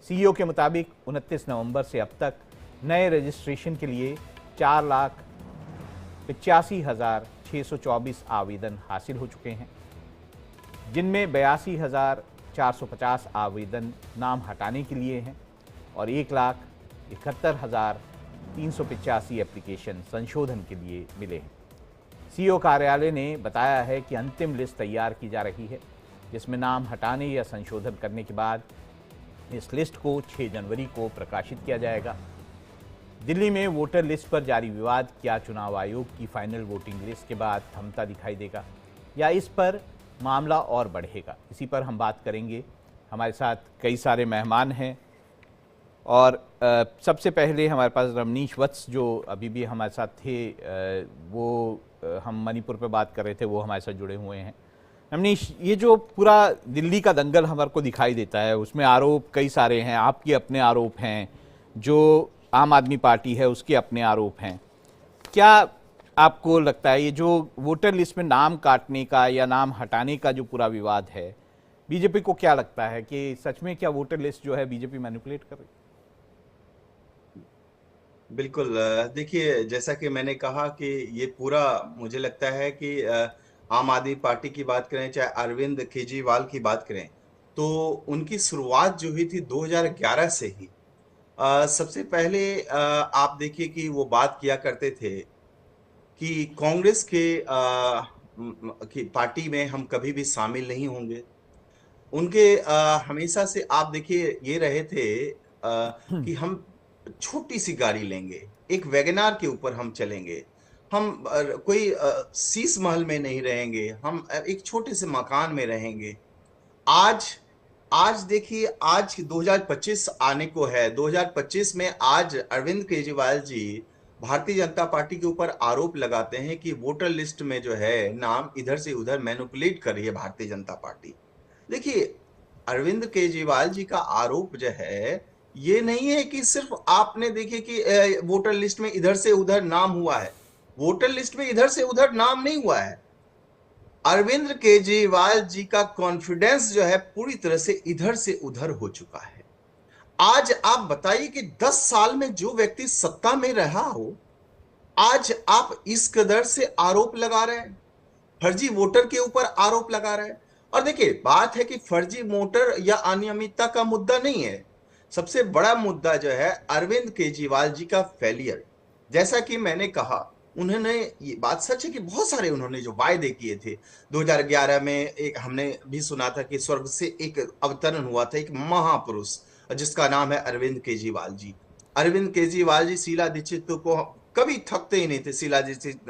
सीईओ के मुताबिक 29 नवंबर से अब तक नए रजिस्ट्रेशन के लिए 4,85,624 आवेदन हासिल हो चुके हैं, जिनमें 82,450 आवेदन नाम हटाने के लिए हैं और 1,71,385 एप्लीकेशन संशोधन के लिए मिले हैं। सीईओ कार्यालय ने बताया है कि अंतिम लिस्ट तैयार की जा रही है, जिसमें नाम हटाने या संशोधन करने के बाद इस लिस्ट को 6 जनवरी को प्रकाशित किया जाएगा। दिल्ली में वोटर लिस्ट पर जारी विवाद क्या चुनाव आयोग की फाइनल वोटिंग लिस्ट के बाद थमता दिखाई देगा या इस पर मामला और बढ़ेगा, इसी पर हम बात करेंगे। हमारे साथ कई सारे मेहमान हैं और सबसे पहले हमारे पास रमनीश वत्स जो अभी भी हमारे साथ थे, वो हम मणिपुर पे बात कर रहे थे, वो हमारे साथ जुड़े हुए हैं। रमनीश, ये जो पूरा दिल्ली का दंगल हमारे को दिखाई देता है, उसमें आरोप कई सारे हैं, आपके अपने आरोप हैं, जो आम आदमी पार्टी है उसके अपने आरोप हैं। क्या आपको लगता है ये जो वोटर लिस्ट में नाम काटने का या नाम हटाने का जो पूरा विवाद है, बीजेपी को क्या लगता है कि सच में क्या वोटर लिस्ट जो है बीजेपी मैनिपुलेट कर रही है? बिल्कुल। देखिए, जैसा कि मैंने कहा कि ये पूरा, मुझे लगता है कि आम आदमी पार्टी की बात करें, चाहे अरविंद केजरीवाल की बात करें, तो उनकी शुरुआत जो हुई थी 2011 से ही। सबसे पहले आप देखिए कि वो बात किया करते थे कि कांग्रेस की पार्टी में हम कभी भी शामिल नहीं होंगे। उनके हमेशा से आप देखिए ये रहे थे कि हम छोटी सी गाड़ी लेंगे, एक वैगनार के ऊपर हम चलेंगे, हम कोई शीश महल में नहीं रहेंगे, हम एक छोटे से मकान में रहेंगे। आज आज देखिए, आज 2025 आने को है। 2025 में आज अरविंद केजरीवाल जी भारतीय जनता पार्टी के ऊपर आरोप लगाते हैं कि वोटर लिस्ट में जो है नाम इधर से उधर मैनिपुलेट कर रही है भारतीय जनता पार्टी। देखिए, अरविंद केजरीवाल जी का आरोप जो है, ये नहीं है कि सिर्फ आपने देखिए कि वोटर लिस्ट में इधर से उधर नाम हुआ है। वोटर लिस्ट में इधर से उधर नाम नहीं हुआ है। अरविंद केजरीवाल जी का कॉन्फिडेंस जो है पूरी तरह से इधर से उधर हो चुका है। आज आप बताइए कि 10 साल में जो व्यक्ति सत्ता में रहा हो, आज आप इस कदर से आरोप लगा रहे हैं, फर्जी वोटर के ऊपर आरोप लगा रहे हैं। और देखिए, बात है कि फर्जी वोटर या अनियमितता का मुद्दा नहीं है। सबसे बड़ा मुद्दा जो है अरविंद केजरीवाल जी का फेलियर। जैसा कि मैंने कहा, उन्होंने, ये बात सच है कि बहुत सारे उन्होंने जो वायदे किए थे, 2011 में एक हमने भी सुना था कि स्वर्ग से एक अवतरण हुआ था, एक महापुरुष, जिसका नाम है अरविंद केजरीवाल जी। अरविंद केजरीवाल जी शीला दीक्षित को कभी थकते ही नहीं थे। शीला दीक्षित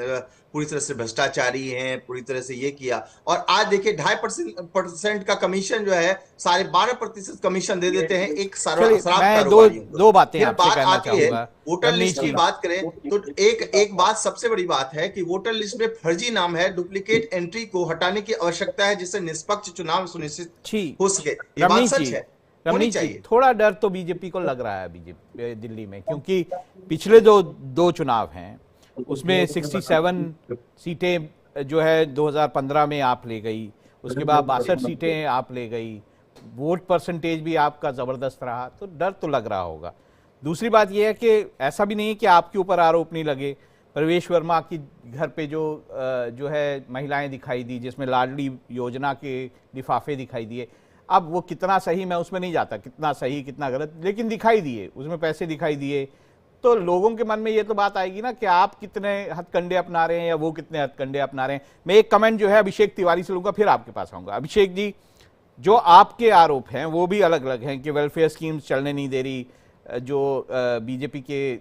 पूरी तरह से भ्रष्टाचारी हैं, पूरी तरह से ये किया, और आज देखिए 2.5% का कमीशन जो है 12.5% कमीशन दे देते हैं एक चलिए शराब मैं कारोबारियों को। दो बातें फिर आपसे बात कहना आती है चाहूंगा वोटर रमनीश लिस्ट की जी। बात करें तो एक बात सबसे बड़ी बात है कि वोटर लिस्ट में फर्जी नाम है, डुप्लीकेट एंट्री को हटाने की आवश्यकता है, जिससे निष्पक्ष चुनाव सुनिश्चित जी हो सके। ये बात रमनीश सच जी, है, होनी रमनीश जी, चाहिए। थोड़ा डर तो बीजेपी को लग रहा है बीजेपी दिल्ली में, क्योंकि पिछले दो चुनाव हैं उसमें 67 सीटें जो है 2015 में आप ले गई, उसके बाद 62 सीटें आप ले गई, वोट परसेंटेज भी आपका ज़बरदस्त रहा, तो डर तो लग रहा होगा। दूसरी बात यह है कि ऐसा भी नहीं है कि आपके ऊपर आरोप नहीं लगे। प्रवेश वर्मा की घर पे जो है महिलाएं दिखाई दी, जिसमें लाडली योजना के लिफाफे दिखाई दिए। अब वो कितना सही, मैं उसमें नहीं जाता कितना सही कितना गलत, लेकिन दिखाई दिए, उसमें पैसे दिखाई दिए, तो लोगों के मन में ये तो बात आएगी ना कि आप कितने हथकंडे अपना रहे हैं या वो कितने हथकंडे अपना रहे हैं। मैं एक कमेंट जो है अभिषेक तिवारी से लूंगा, फिर आपके पास आऊंगा। अभिषेक जी, जो आपके आरोप हैं वो भी अलग अलग हैं कि वेलफेयर स्कीम्स चलने नहीं दे रही, जो बीजेपी के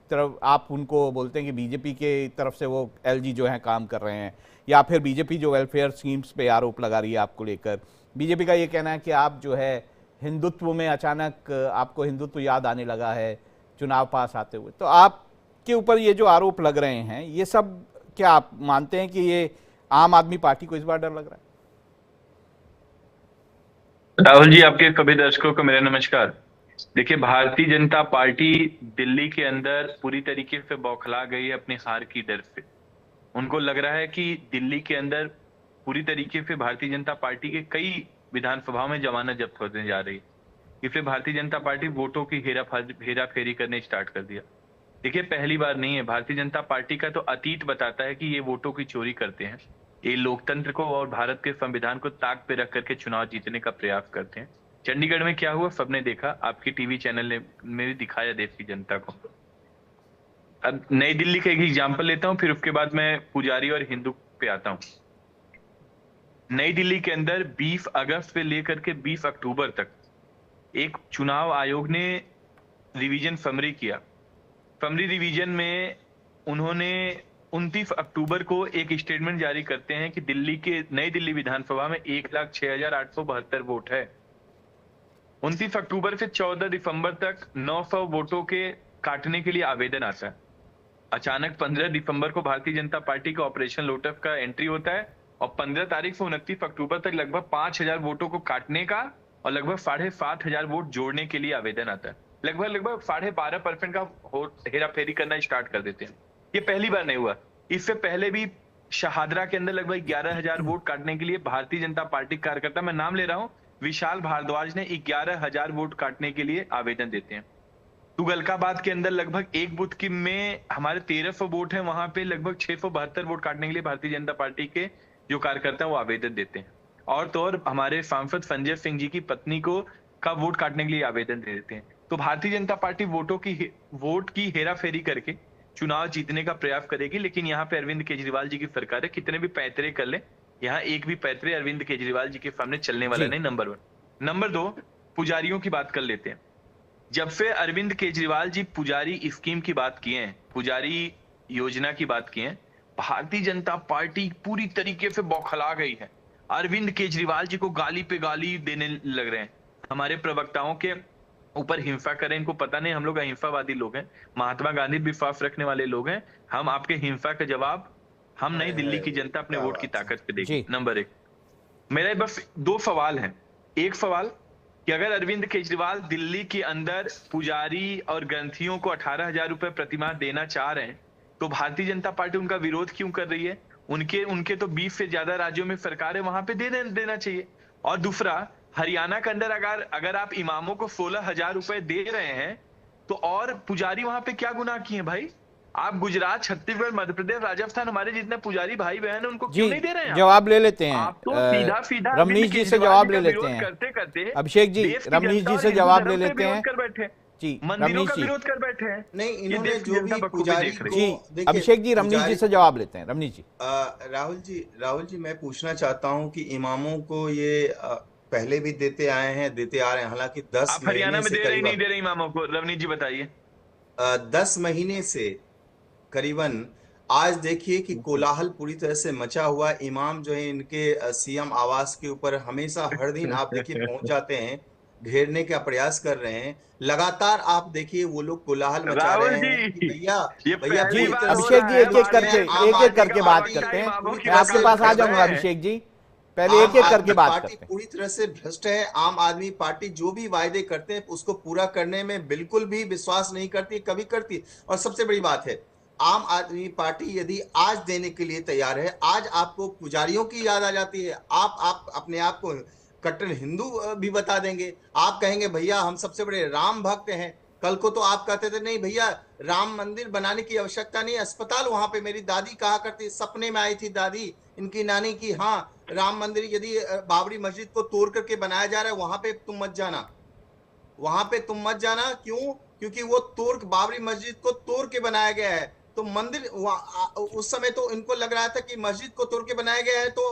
तरफ आप उनको बोलते हैं कि बीजेपी के तरफ से वो एलजी जो है काम कर रहे हैं, या फिर बीजेपी जो वेलफेयर स्कीम्स पे आरोप लगा रही है आपको लेकर। बीजेपी का ये कहना है कि आप जो है हिंदुत्व में अचानक आपको हिंदुत्व याद आने लगा है चुनाव पास आते हुए। तो आपके ऊपर ये जो आरोप लग रहे हैं, ये सब क्या आप मानते हैं कि ये आम आदमी पार्टी को इस बार डर लग रहा है? राहुल जी, आपके सभी दर्शकों को मेरा नमस्कार। देखिए, भारतीय जनता पार्टी दिल्ली के अंदर पूरी तरीके से बौखला गई है अपनी हार की डर से। उनको लग रहा है कि दिल्ली के अंदर पूरी तरीके से भारतीय जनता पार्टी के कई विधानसभाओं में जमानत जब्त होने जा रही है। इसलिए भारतीय जनता पार्टी वोटों की हेरा फेरी करने स्टार्ट कर दिया। देखिए, पहली बार नहीं है, भारतीय जनता पार्टी का तो अतीत बताता है कि ये वोटों की चोरी करते हैं। ये लोकतंत्र को और भारत के संविधान को ताक पे रख करके चुनाव जीतने का प्रयास करते हैं। चंडीगढ़ में क्या हुआ सबने देखा, आपके टीवी चैनल ने भी दिखाया देश की जनता को। अब नई दिल्ली का एक एग्जाम्पल लेता हूं, फिर उसके बाद मैं पुजारी और हिंदू पे आता हूं। नई दिल्ली के अंदर 20 अगस्त से लेकर के 20 अक्टूबर तक एक चुनाव आयोग ने रिवीजन समरी किया। समरी रिवीजन में उन्होंने 29 अक्टूबर को एक स्टेटमेंट जारी करते हैं कि दिल्ली के नई दिल्ली विधानसभा में 1,06,872 वोट है। 29 अक्टूबर से 14 दिसंबर तक 900 वोटों के काटने के लिए आवेदन आता है। अचानक 15 दिसंबर को भारतीय जनता पार्टी का ऑपरेशन लोटस का एंट्री होता है और 15 तारीख से 29 अक्टूबर तक लगभग 5,000 वोटों को काटने का और लगभग 7,500 वोट जोड़ने के लिए आवेदन आता है। लगभग 12.5% का हेरा फेरी करना स्टार्ट कर देते हैं। ये पहली बार नहीं हुआ, इससे पहले भी शहादरा के अंदर लगभग 11,000 वोट काटने के लिए भारतीय जनता पार्टी कार्यकर्ता, मैं नाम ले रहा हूं, विशाल भारद्वाज ने 11,000 वोट काटने के लिए आवेदन देते हैं। तुगलकाबाद के अंदर लगभग एक बूथ की में हमारे 1300 वोट है, वहां पे लगभग 672 वोट काटने के लिए भारतीय जनता पार्टी के जो कार्यकर्ता वो आवेदन देते हैं। और तो और हमारे सांसद संजय सिंह जी की पत्नी को का वोट काटने के लिए आवेदन दे देते हैं। तो भारतीय जनता पार्टी वोट की हेरा फेरी करके चुनाव जीतने का प्रयास करेगी। लेकिन यहाँ पे अरविंद केजरीवाल जी की सरकार है, कितने भी पैतरे कर ले, यहाँ एक भी पैतरे अरविंद केजरीवाल जी के सामने चलने वाला नहीं। नंबर 1। नंबर 2, पुजारियों की बात कर लेते हैं। जब से अरविंद केजरीवाल जी पुजारी स्कीम की बात किए हैं, पुजारी योजना की बात किए हैं, भारतीय जनता पार्टी पूरी तरीके से बौखला गई है। अरविंद केजरीवाल जी को गाली पे गाली देने लग रहे हैं। हमारे प्रवक्ताओं के ऊपर हिंसा करें, इनको पता नहीं हम लोग अहिंसावादी लोग हैं, महात्मा गांधी विश्वास रखने वाले लोग हैं। हम आपके हिंसा का जवाब हम नहीं, दिल्ली की जनता अपने वोट की ताकत पे देगी। नंबर 1, मेरा बस 2 सवाल हैं। एक सवाल कि अगर अरविंद केजरीवाल दिल्ली के अंदर पुजारी और ग्रंथियों को 18,000 रुपए प्रतिमाह देना चाह रहे हैं, तो भारतीय जनता पार्टी उनका विरोध क्यों कर रही है? उनके तो 20 से ज्यादा राज्यों में सरकार है, वहां पे देना चाहिए। और दूसरा, हरियाणा के अंदर अगर आप इमामों को 16,000 रुपए दे रहे हैं, तो और पुजारी वहां पे क्या गुनाह किए भाई? आप गुजरात, छत्तीसगढ़, मध्य प्रदेश, राजस्थान, हमारे जितने पुजारी भाई बहन उनको क्यों नहीं दे रहे हैं? जवाब ले लेते हैं, आप तो सीधा रमनीश जी से जवाब ले लेते हैं। करते अभिषेक जी, रमनीश जी से जवाब ले लेते हैं जी। मंदिरों का विरोध कर बैठे हैं। नहीं, इन्होंने जो भी पुजारी को जी, अभिषेक जी, रमनीश जी से जवाब लेते हैं। रमनीश जी। राहुल जी, मैं पूछना चाहता हूं कि इमामों को ये पहले भी देते आए हैं, देते आ रहे हैं। हालांकि 10 आप हरियाणा महीने में से दे रहे नहीं करीबन दे रहे इमामों को? रवनीत जी बताइए। 10 महीने से करीबन आज देखिए कि कोलाहल पूरी तरह से मचा हुआ। इमाम जो है इनके सीएम आवास के ऊपर हमेशा हर दिन आप देखिए पहुंच जाते हैं, घेरने का प्रयास कर रहे हैं। लगातार आप देखिए वो लोग कोलाहल मचा राहुल रहे हैं कि जी, भैया ये भैया पहली पूरी जी बार तरह हो से अभिषेक रहा जी, है एक एक भ्रष्ट करके है। भारतीय आम एक एक आदमी करके का बात पार्टी करते प्रवक्ता हैं। इमामों की मैं आपके से पास आ वकालत कर जाऊंगा रहे हैं। अभिषेक जी, पहले आम एक एक करके आदमी बात पार्टी करते हैं। पूरी तरह से भ्रष्ट है। आम आदमी पार्टी जो भी वायदे करते हैं उसको पूरा करने में बिल्कुल भी विश्वास नहीं करती, कभी करती। और सबसे बड़ी बात है, आम आदमी पार्टी यदि आज देने के लिए तैयार है, आज आपको पुजारियों की याद आ जाती है, आप अपने आप को कट्टर हिंदू भी बता देंगे। आप कहेंगे भैया हम सबसे बड़े राम भक्त हैं। कल को तो आप कहते थे नहीं भैया राम मंदिर बनाने की आवश्यकता नहीं, अस्पताल वहां पे मेरी दादी कहा करती, सपने में आई थी दादी इनकी नानी की, हाँ राम मंदिर यदि बाबरी मस्जिद को तोड़ करके बनाया जा रहा है वहां पे तुम मत जाना, वहां पे तुम मत जाना। क्यों? क्योंकि वो तुर्क बाबरी मस्जिद को तोड़ के बनाया गया है। तो मंदिर उस समय तो इनको लग रहा था कि मस्जिद को तोड़ के बनाया गया है तो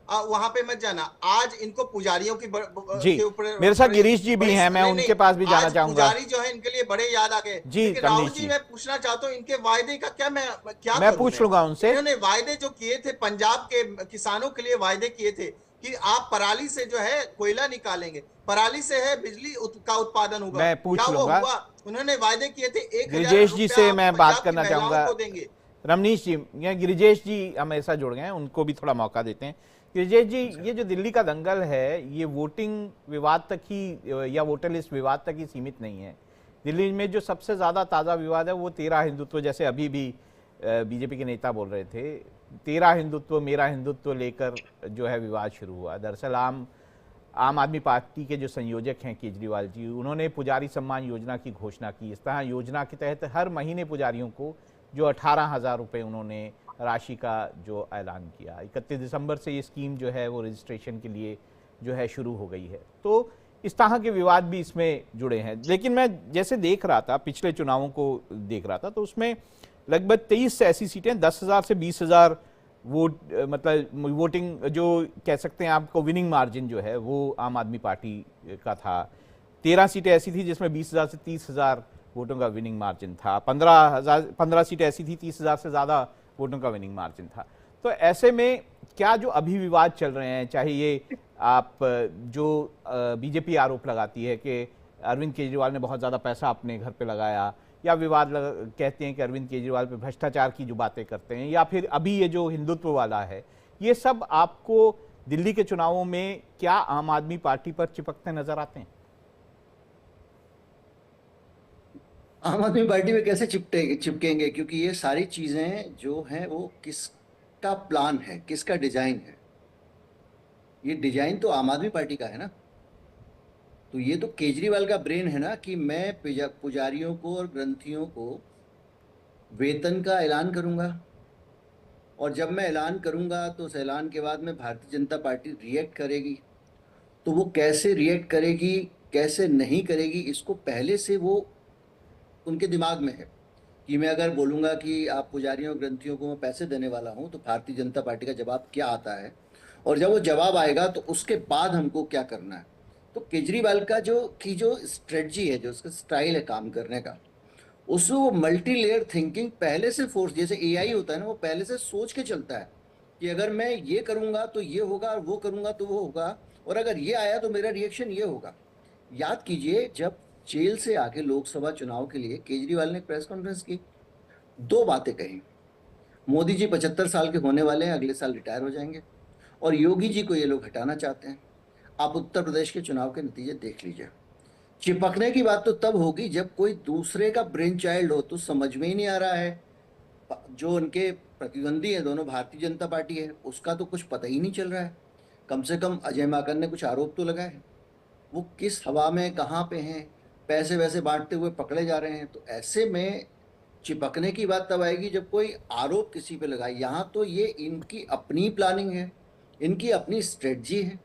वहां पे मत जाना। आज इनको पुजारियों की जी के ऊपर मेरे साथ बड़ी गिरीश जी भी बड़ी हैं, मैं नहीं नहीं, उनके पास भी जाना आज चाहूंगा। पुजारी जो है इनके लिए बड़े याद आ गए। जी लेकिन राहुल रमनीश जी जी, मैं पूछना चाहता हूँ इनके वायदे का क्या, मैं क्या मैं करूं पूछ मैं? लूंगा उनसे। इन्होंने वायदे जो किए थे पंजाब के किसानों के लिए वायदे किए थे कि आप पराली से जो है कोयला निकालेंगे, पराली से है बिजली का उत्पादन होगा, मैं क्या पूछ वो लूंगा। हुआ? उन्होंने वायदे किए थे 1,000 गिरिजेश जी रुपया से आप मैं बात पंजाब की करना महिलाओं चाहूंगा। को देंगे। रमनीश जी या गिरिजेश जी हमेशा जुड़ गए हैं, उनको भी थोड़ा मौका देते हैं। गिरिजेश जी, ये जो दिल्ली का दंगल है ये वोटिंग विवाद तक ही या वोटर लिस्ट विवाद तक ही सीमित नहीं है। दिल्ली में जो सबसे ज़्यादा ताज़ा विवाद है वो 13 हिंदुत्व, जैसे अभी भी बीजेपी के नेता बोल रहे थे, 13 हिंदुत्व मेरा हिंदुत्व लेकर जो है विवाद शुरू हुआ। दरअसल आम आदमी पार्टी के जो संयोजक हैं केजरीवाल जी, उन्होंने पुजारी सम्मान योजना की घोषणा की। इस तरह योजना के तहत हर महीने पुजारियों को जो 18,000 रुपये उन्होंने राशि का जो ऐलान किया। 31 दिसंबर से ये स्कीम जो है वो रजिस्ट्रेशन के लिए जो है शुरू हो गई है। तो इस तरह के विवाद भी इसमें जुड़े हैं। लेकिन मैं जैसे देख रहा था, पिछले चुनावों को देख रहा था, तो उसमें लगभग 23 से ऐसी सीटें, 10,000 से 20,000 वोट, मतलब वोटिंग जो कह सकते हैं आपको, विनिंग मार्जिन जो है वो आम आदमी पार्टी का था। 13 सीटें ऐसी थी जिसमें 20,000 से 30,000 वोटों का विनिंग मार्जिन था। 15 सीटें ऐसी थी 30,000 से ज़्यादा वोटों का विनिंग मार्जिन था। तो ऐसे में क्या जो अभी विवाद चल रहे हैं, चाहे ये आप जो बीजेपी आरोप लगाती है कि अरविंद केजरीवाल ने बहुत ज़्यादा पैसा अपने घर पे लगाया, या विवाद कहते हैं कि अरविंद केजरीवाल पे भ्रष्टाचार की जो बातें करते हैं, या फिर अभी ये जो हिंदुत्व वाला है, ये सब आपको दिल्ली के चुनावों में क्या आम आदमी पार्टी पर चिपकते नजर आते हैं? आम आदमी पार्टी में कैसे चिपकेंगे, क्योंकि ये सारी चीजें जो हैं वो किसका प्लान है, किसका डिजाइन है। ये डिजाइन तो आम आदमी पार्टी का है ना। तो ये तो केजरीवाल का ब्रेन है ना कि मैं पुजारियों को और ग्रंथियों को वेतन का ऐलान करूंगा, और जब मैं ऐलान करूंगा तो उस ऐलान के बाद में भारतीय जनता पार्टी रिएक्ट करेगी। तो वो कैसे रिएक्ट करेगी, कैसे नहीं करेगी, इसको पहले से वो उनके दिमाग में है कि मैं अगर बोलूंगा कि आप पुजारियों और ग्रंथियों को मैं पैसे देने वाला हूं तो भारतीय जनता पार्टी का जवाब क्या आता है, और जब वो जवाब आएगा तो उसके बाद हमको क्या करना है। तो केजरीवाल का जो स्ट्रेटजी है, जो उसका स्टाइल है काम करने का, उसमें वो मल्टी लेयर थिंकिंग पहले से फोर्स, जैसे एआई होता है ना, वो पहले से सोच के चलता है कि अगर मैं ये करूंगा तो ये होगा, और वो करूंगा तो वो होगा, और अगर ये आया तो मेरा रिएक्शन ये होगा। याद कीजिए, जब जेल से आके लोकसभा चुनाव के लिए केजरीवाल ने प्रेस कॉन्फ्रेंस की, 2 बातें कही। मोदी जी 75 साल के होने वाले हैं, अगले साल रिटायर हो जाएंगे, और योगी जी को ये लोग हटाना चाहते हैं। आप उत्तर प्रदेश के चुनाव के नतीजे देख लीजिए। चिपकने की बात तो तब होगी जब कोई दूसरे का ब्रेन चाइल्ड हो। तो समझ में ही नहीं आ रहा है, जो उनके प्रतिद्वंदी है, दोनों भारतीय जनता पार्टी है, उसका तो कुछ पता ही नहीं चल रहा है। कम से कम अजय माकन ने कुछ आरोप तो लगाए, वो किस हवा में कहाँ पे हैं, पैसे वैसे बांटते हुए पकड़े जा रहे हैं। तो ऐसे में चिपकने की बात तब आएगी जब कोई आरोप किसी पे लगाए। यहाँ तो ये इनकी अपनी प्लानिंग है, इनकी अपनी स्ट्रेटजी है,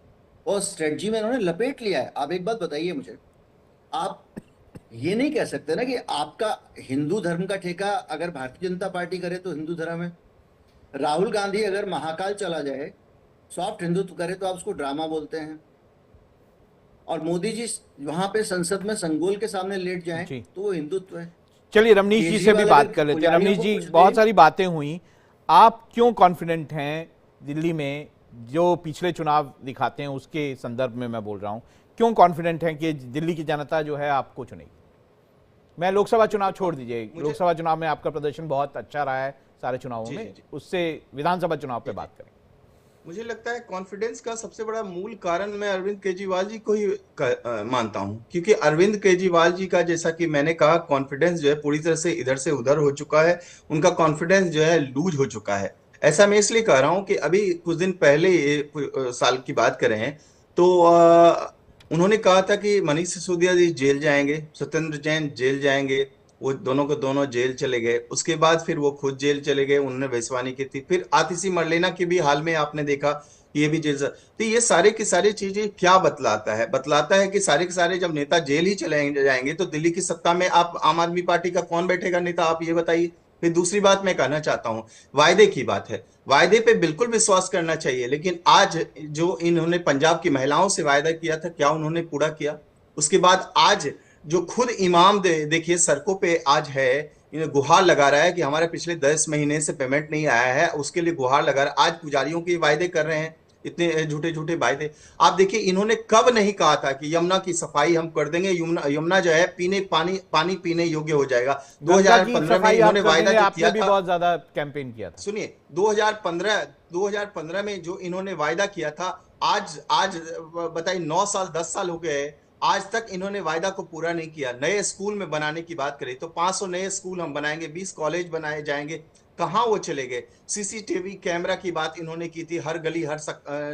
और स्ट्रेटजी में इन्होंने लपेट लिया है। आप एक बात बताइए मुझे, आप ये नहीं कह सकते ना कि आपका हिंदू धर्म का ठेका अगर भारतीय जनता पार्टी करे तो हिंदू धर्म है। राहुल गांधी अगर महाकाल चला जाए, सॉफ्ट हिंदुत्व करे, तो आप उसको ड्रामा बोलते हैं। और मोदी जी वहां पे संसद में संगोल के सामने लेट जाएं जी। तो वो हिंदुत्व है। चलिए रमनीश जी से भी केजरीवाल बात अगर कर लेते हैं। पुजारियों रमनीश को जी, कुछ बहुत दे- सारी बातें हुई, आप क्यों कॉन्फिडेंट हैं दिल्ली में, जो पिछले चुनाव दिखाते हैं उसके संदर्भ में मैं बोल रहा हूं, क्यों कॉन्फिडेंट हैं कि दिल्ली की जनता जो है आपको चुनेगी? मैं लोकसभा चुनाव छोड़ दीजिए, लोकसभा चुनाव में आपका प्रदर्शन बहुत अच्छा रहा है सारे चुनावों जी, में, जी, जी। उससे विधानसभा चुनाव पे बात करें। मुझे लगता है कॉन्फिडेंस का सबसे बड़ा मूल कारण मैं अरविंद केजरीवाल जी को ही मानता हूं, क्योंकि अरविंद केजरीवाल जी का, जैसा कि मैंने कहा, कॉन्फिडेंस जो है पूरी तरह से इधर से उधर हो चुका है। उनका कॉन्फिडेंस जो है लूज हो चुका है। ऐसा मैं इसलिए कह रहा हूं कि अभी कुछ दिन पहले, साल की बात करें तो उन्होंने कहा था कि मनीष सिसोदिया जी जेल जाएंगे, सत्येंद्र जैन जेल जाएंगे। वो दोनों को दोनों जेल चले गए। उसके बाद फिर वो खुद जेल चले गए, उन्होंने भविष्यवाणी की थी। फिर आतिशी मरलेना की भी हाल में आपने देखा, ये भी जेल। तो ये सारे की सारी चीजें क्या बतलाता है? बतलाता है कि सारे के सारे जब नेता जेल ही चले जाएंगे तो दिल्ली की सत्ता में आप आम आदमी पार्टी का कौन बैठेगा नेता, आप ये बताइए। फिर दूसरी बात मैं कहना चाहता हूं, वायदे की बात है। वायदे पे बिल्कुल विश्वास करना चाहिए, लेकिन आज जो इन्होंने पंजाब की महिलाओं से वायदा किया था, क्या उन्होंने पूरा किया? उसके बाद आज जो खुद इमाम देखिए सड़कों पे आज है, इन्हें गुहार लगा रहा है कि हमारे पिछले 10 महीने से पेमेंट नहीं आया है, उसके लिए गुहार लगा रहा है। आज पुजारियों के वायदे कर रहे हैं, इतने झूठे झूठे वायदे। आप देखिए, इन्होंने कब नहीं कहा था कि यमुना की सफाई हम कर देंगे, यमुना जो है पानी पीने योग्य हो जाएगा। गंगा की 2015 में सफाई आप इन्होंने कर वायदा देंगे, जो आपने किया भी था, बहुत ज्यादा कैंपेन किया था। सुनिए, 2015 में जो इन्होंने वायदा किया था, आज बताइए 9 साल 10 साल हो गए, आज तक इन्होंने वायदा को पूरा नहीं किया। नए स्कूल में बनाने की बात करें तो 500 नए स्कूल हम बनाएंगे, 20 कॉलेज बनाए जाएंगे, कहां वो चले गए? सीसीटीवी कैमरा की बात इन्होंने की थी, हर गली हर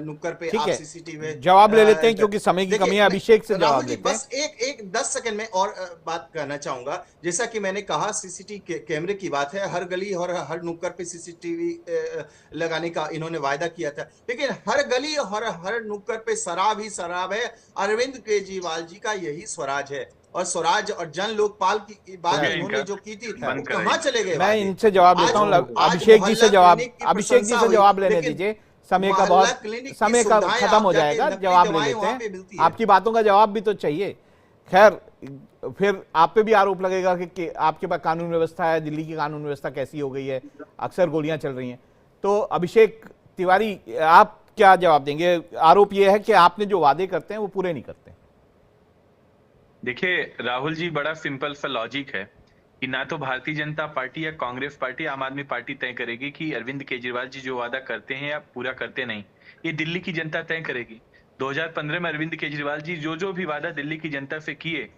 नुक्कड़ पे ठीक आप है, सीसीटीवी। जवाब ले लेते हैं क्योंकि समय की कमी है। अभिषेक से राहुल जवाब जी, लेते हैं। बस एक 10 सेकंड में और बात करना चाहूंगा। जैसा कि मैंने कहा, सीसीटीवी कैमरे की बात है, हर गली और हर नुक्कड़ पे सीसीटीवी लगाने का इन्होंने वायदा किया था, लेकिन हर गली और हर नुक्कड़ पे शराब ही शराब है। अरविंद केजरीवाल जी का यही स्वराज है, और स्वराज और जन लोकपाल की बात इन्होंने जो की थी, वो कहां चले गए? मैं इनसे जवाब लेता हूं, अभिषेक जी से जवाब लेने दीजिए। समय का खत्म हो जाएगा, जवाब ले लेते हैं। आपकी बातों का जवाब भी तो चाहिए। खैर, फिर आप पे भी आरोप लगेगा कि आपके पास कानून व्यवस्था है, दिल्ली की कानून व्यवस्था कैसी हो गई है, अक्सर गोलियां चल रही हैं। तो अभिषेक तिवारी, आप क्या जवाब देंगे? आरोप यह है कि आपने जो वादे करते हैं वो पूरे नहीं करते। देखिए राहुल जी, बड़ा सिंपल सा लॉजिक है कि ना तो भारतीय जनता पार्टी या कांग्रेस पार्टी, आम आदमी पार्टी तय करेगी कि अरविंद केजरीवाल जी जो वादा करते हैं या पूरा करते नहीं, ये दिल्ली की जनता तय करेगी। 2015 में अरविंद केजरीवाल जी जो भी वादा दिल्ली की जनता से किए,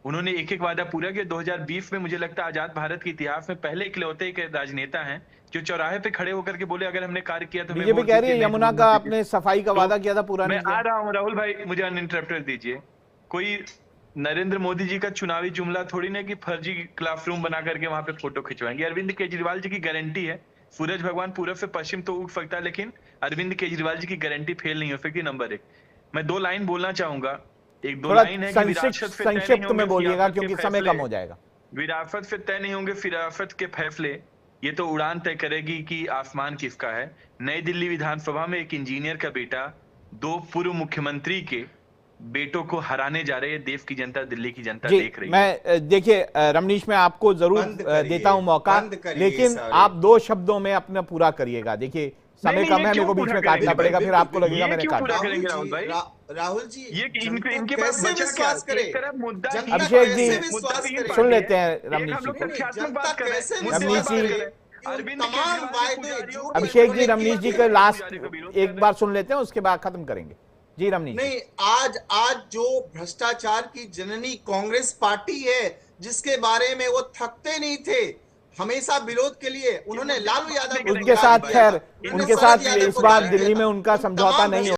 उन्होंने एक एक वादा पूरा किया। 2020 में मुझे लगता है आजाद भारत के इतिहास में पहले इकलौते एक राजनेता हैं जो चौराहे पे खड़े होकर के बोले अगर हमने कार्य किया तो बीजेपी कह रही है यमुना का आपने सफाई का वादा किया था, पूरा नहीं किया। मैं आ रहा हूं राहुल भाई, मुझे अनइंटरप्टेड दीजिए। कोई नरेंद्र मोदी जी का चुनावी जुमला थोड़ी ना कि फर्जी क्लासरूम बना करके वहां पे फोटो खिंचवाएंगे। अरविंद केजरीवाल जी की गारंटी है, सूरज भगवान पूरब से पश्चिम तो उग सकता है, लेकिन अरविंद केजरीवाल जी की गारंटी फेल नहीं हो सकती। नंबर 1, मैं 2 लाइन बोलना चाहूंगा। एक 2 लाइन है कि संक्षिप्त में बोलिएगा क्योंकि समय कम हो जाएगा। विरासत से तय नहीं होंगे फिरासत के फैसले, ये तो उड़ान तय करेगी कि आसमान किसका है। नई दिल्ली विधानसभा में एक इंजीनियर का बेटा 2 पूर्व मुख्यमंत्री के बेटों को हराने जा रहे हैं। देश की जनता, दिल्ली की जनता देख रही है। मैं देखिए रमनीश, मैं आपको जरूर देता हूं मौका, लेकिन आप 2 शब्दों में अपना पूरा करिएगा। देखिए समय कम है, मेरे को बीच में काटना पड़ेगा, फिर आपको लगेगा मैंने काटा। राहुल जी, इनके पास विश्वास करें। अभिषेक जी सुन लेते हैं रमनीश जी को। रमनीश जी, अभिषेक जी, रमनीश जी का लास्ट एक बार सुन लेते हैं, उसके बाद खत्म करेंगे। जी रमनीश। नहीं, आज जो भ्रष्टाचार की जननी कांग्रेस पार्टी है, जिसके बारे में वो थकते नहीं थे, हमेशा विरोध के लिए उन्होंने लालू यादव उनके साथ, खैर उनके साथ इस बार दिल्ली में उनका समझौता नहीं